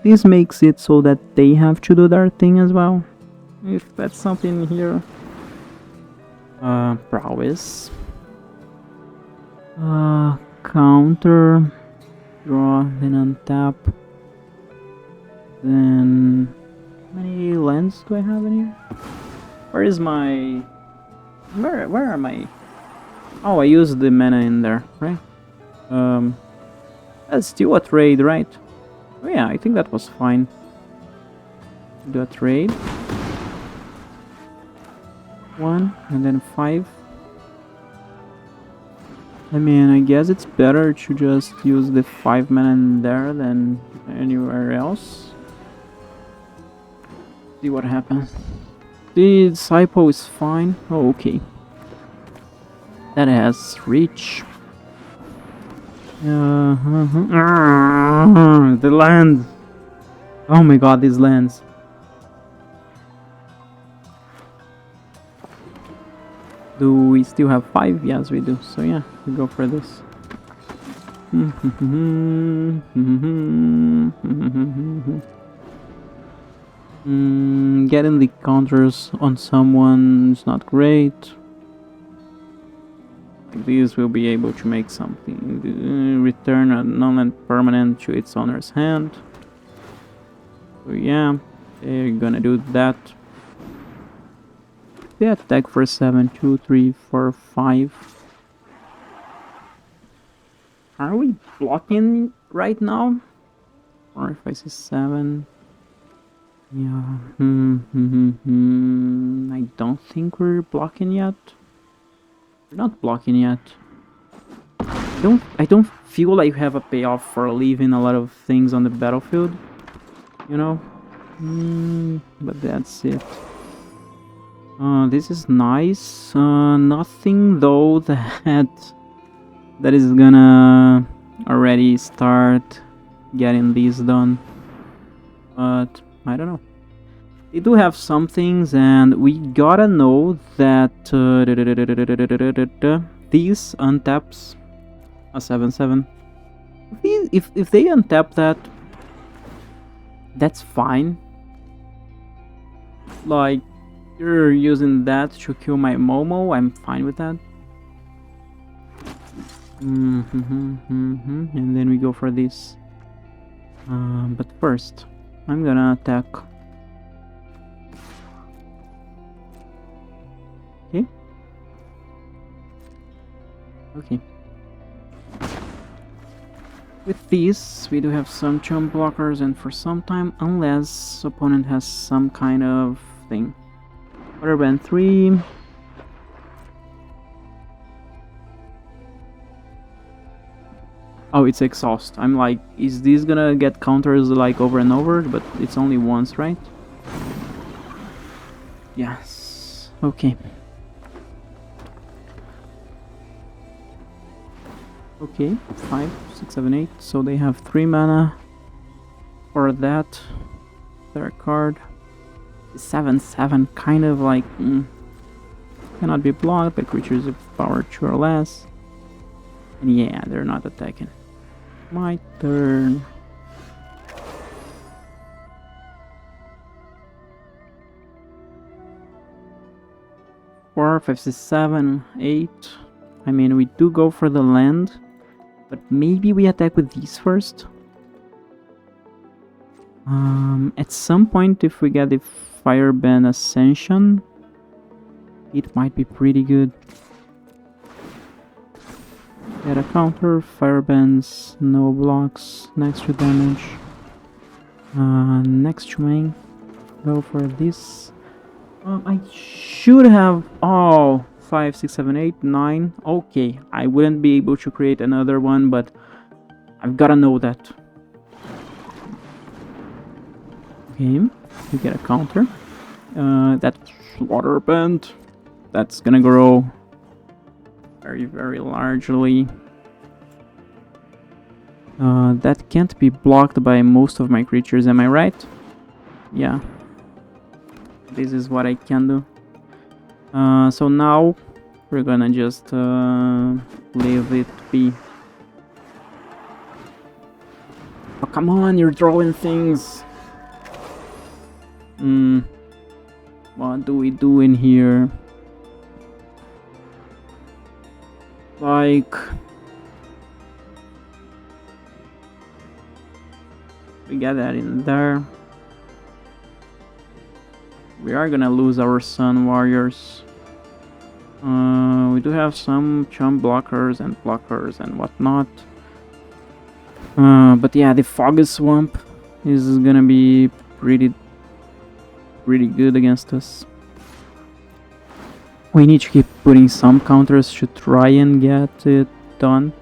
This makes it so that they have to do their thing as well. If that's something here. Prowess. Counter. Draw, then untap. Then... How many lands do I have in here? Where is my... Where are my... Oh, I used the mana in there, right? That's still a trade, right? Oh yeah, I think that was fine. Do a trade. 1 and then 5. I mean, I guess it's better to just use the 5 mana in there than anywhere else. See what happens. The Disciple is fine. Oh, okay. That has reach. The land. Oh my god, these lands. Do we still have 5? Yes, we do. So yeah, we go for this. Getting the counters on someone is not great. Like this, we'll be able to make something. Return a non-land permanent to its owner's hand. So yeah, they're gonna do that. They attack for 7, 2, 3, 4, 5. Are we blocking right now? 4, 5, 6, 7. Yeah. I don't think we're blocking yet. We're not blocking yet. I don't feel like you have a payoff for leaving a lot of things on the battlefield. You know? But that's it. This is nice. Nothing though that is gonna already start getting this done. But I don't know. They do have some things, and we gotta know that these untaps a 7/7. If they untap that, that's fine. Like, you're using that to kill my Momo, I'm fine with that. And then we go for this. But first, I'm gonna attack. Okay. Okay. With these, we do have some chump blockers, and for some time, unless opponent has some kind of thing. Waterband 3. Oh, it's exhaust. I'm like, is this gonna get counters like over and over? But it's only once, right? Yes. Okay. Okay, 5, 6, 7, 8. So they have 3 mana for that. Their card. 7/7, kind of like cannot be blocked by creatures of power 2 or less. And yeah, they're not attacking. My turn. Four, 5, 6, 7, 8. I mean, we do go for the land, but maybe we attack with these first. At some point, if we get the Fireband Ascension, it might be pretty good. Get a counter, Firebands, no blocks, extra damage. Next main, go for this. I should have 5, 6, 7, 8, 9. Okay, I wouldn't be able to create another one, but I've gotta know that. Okay, we get a counter. That Waterband, that's gonna grow very, very largely. That can't be blocked by most of my creatures, am I right? Yeah. This is what I can do. So now we're gonna just leave it be. Oh, come on, you're drawing things. What do we do in here? Like, we get that in there. We are gonna lose our Sun Warriors. We do have some chump blockers and whatnot. But yeah, the Fog Swamp is gonna be pretty good against us. We need to keep putting some counters to try and get it done.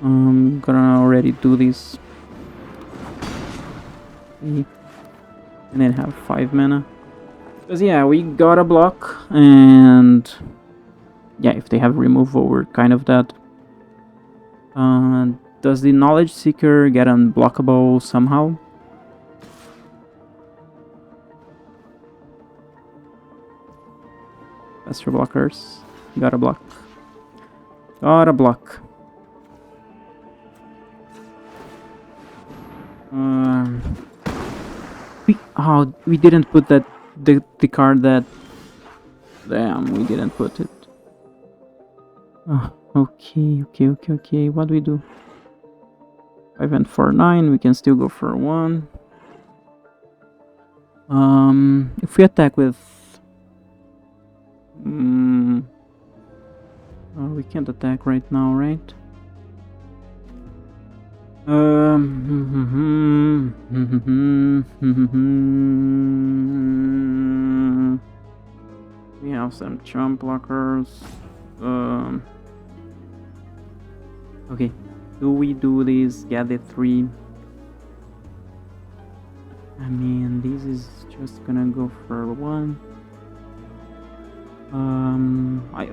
I'm gonna already do this. And then have 5 mana. Because yeah, we got a block, and yeah, if they have removal, we're kind of dead. Does the Knowledge Seeker get unblockable somehow? Faster blockers. Gotta block. Gotta block. We didn't put that the card that. Damn, we didn't put it. Okay. What do we do? 5 and 4, 9. We can still go for 1. If we attack with. We can't attack right now, right? We have some chump blockers. Okay, do we do this? Get the 3. I mean, this is just gonna go for 1.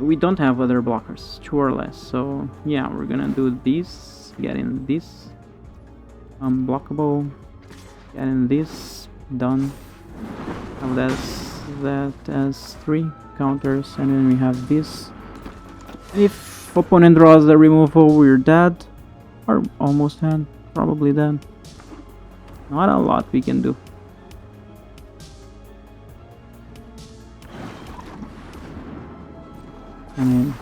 We don't have other blockers, 2 or less. So yeah, we're gonna do this. Getting this unblockable. Getting this done. Have that as 3 counters, and then we have this. And if opponent draws the removal, we're dead, or almost dead, probably dead. Not a lot we can do. I mean,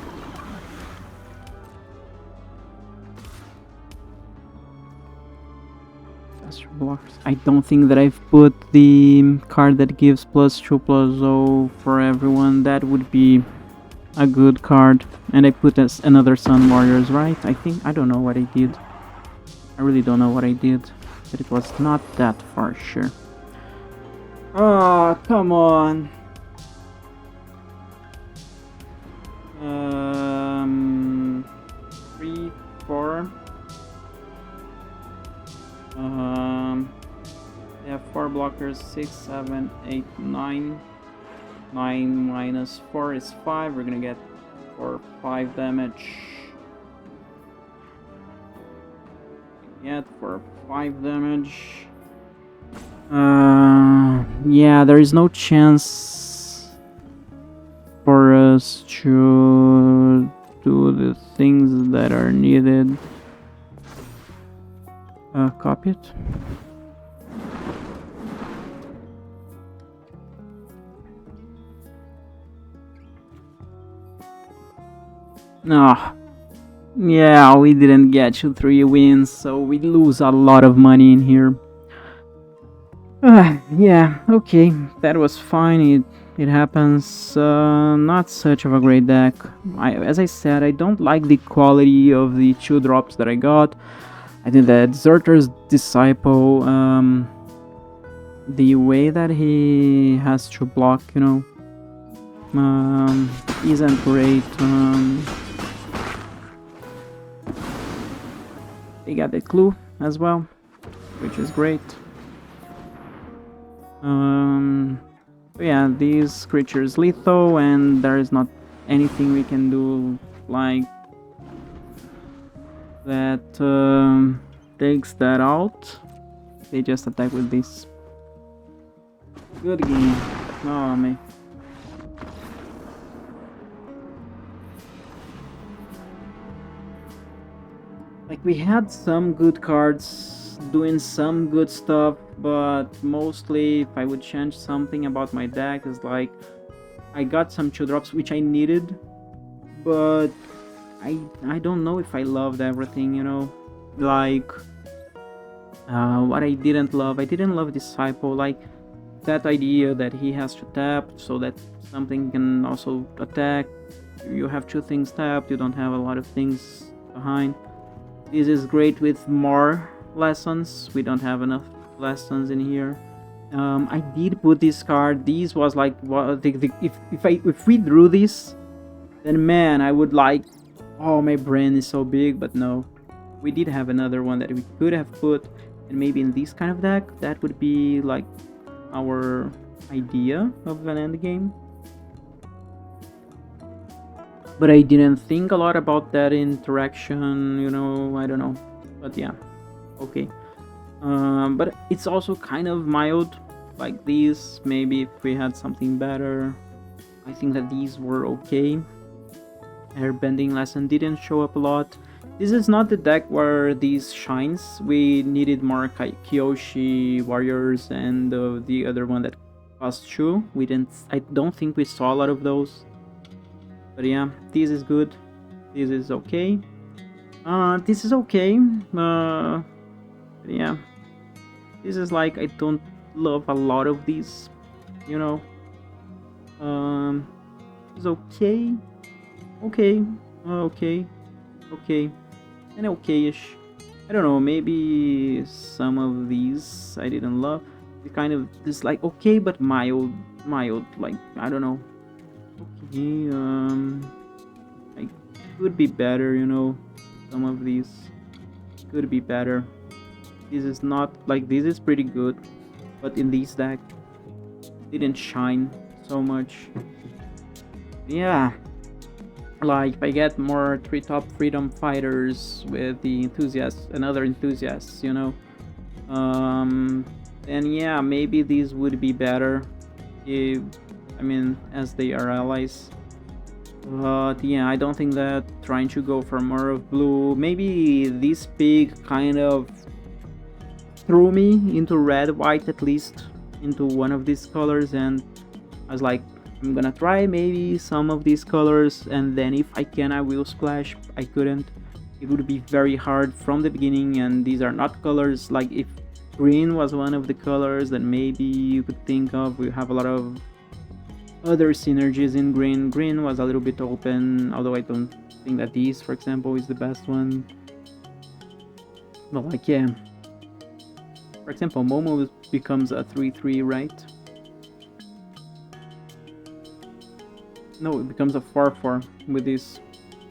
blockers. I don't think that I've put the card that gives +2/+0 for everyone. That would be a good card. And I put as another Sun Warriors, right? I don't know what I did. I really don't know what I did. But it was not that far, sure. Oh, come on. 3, 4. They have 4 blockers, 6, 7, 8, 9. 9 minus 4 is 5. We're gonna get 5 damage. Get 5 damage. Yeah, there is no chance for us to do the things that are needed. Copy it. No. Yeah, we didn't get to 3 wins, so we lose a lot of money in here. Yeah, okay, that was fine. It happens. Not such of a great deck. As I said, I don't like the quality of the 2 drops that I got. I think that Deserter's Disciple, the way that he has to block, isn't great. They got the clue as well, which is great. Yeah, these creatures lethal, and there is not anything we can do like that takes that out. They just attack with this. Good game. Oh man. Like, we had some good cards doing some good stuff, but mostly if I would change something about my deck is like I got some 2 drops which I needed, but I don't know if I loved everything, like what I didn't love Disciple, like that idea that he has to tap so that something can also attack. You have 2 things tapped, you don't have a lot of things behind. This is great with more lessons. We don't have enough lessons in here. I did put this card. This was like, if we drew this, then man, I would like, oh, my brain is so big. But no, we did have another one that we could have put, and maybe in this kind of deck, that would be like our idea of an end game. But I didn't think a lot about that interaction, I don't know. But yeah, okay. But it's also kind of mild, like these. Maybe if we had something better. I think that these were okay. Airbending lesson didn't show up a lot. This is not the deck where these shines. We needed more Kyoshi Warriors and the other one that cost 2. I don't think we saw a lot of those. But yeah, this is good. This is okay. This is okay. Yeah. This is like, I don't love a lot of these, It's okay. Okay. Okay. Okay. And okay-ish. I don't know, maybe some of these I didn't love. It kind of this like okay, but mild. Like I don't know. Okay, like could be better. You know, some of these could be better. This is not like this is pretty good, but in this deck didn't shine so much. Yeah, like if I get more 3 top freedom fighters with the enthusiasts and other enthusiasts, you know, then yeah, maybe these would be better. If, I mean, as they are allies. But yeah, I don't think that trying to go for more of blue. Maybe this pig kind of threw me into red, white, at least into one of these colors, and I was like, I'm gonna try maybe some of these colors, and then if I can I will splash. I couldn't. It would be very hard from the beginning, and these are not colors. Like if green was one of the colors that maybe you could think of, we have a lot of other synergies in green. Green was a little bit open, although I don't think that this, for example, is the best one. But like yeah, for example, Momo becomes a 3/3, right? No, it becomes a 4/4 with this.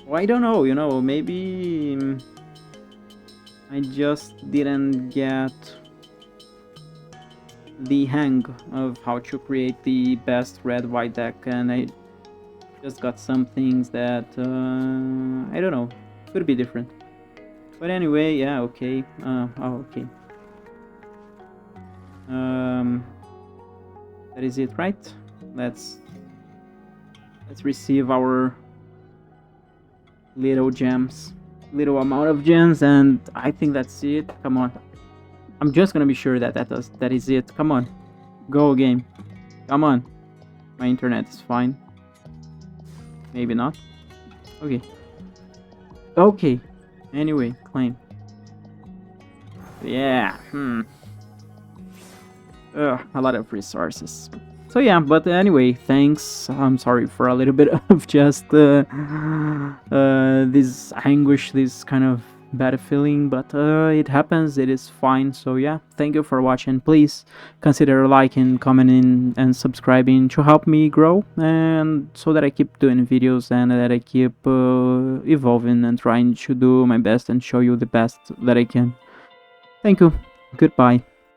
Well, I don't know, you know, maybe I just didn't get the hang of how to create the best red-white deck, and I just got some things that, I don't know, could be different. But anyway, yeah, okay. Oh, okay. That is it, right? Let's receive our little gems, little amount of gems, and I think that's it. Come on, I'm just gonna be sure that that is it. Come on, go game. Come on, my internet is fine. Maybe not. Okay. Okay. Anyway, claim. Yeah. A lot of resources. So yeah, but anyway, thanks. I'm sorry for a little bit of just this anguish, this kind of bad feeling, but it happens. It is fine. So yeah, thank you for watching. Please consider liking, commenting, and subscribing to help me grow, and so that I keep doing videos and that I keep evolving and trying to do my best and show you the best that I can. Thank you. Goodbye.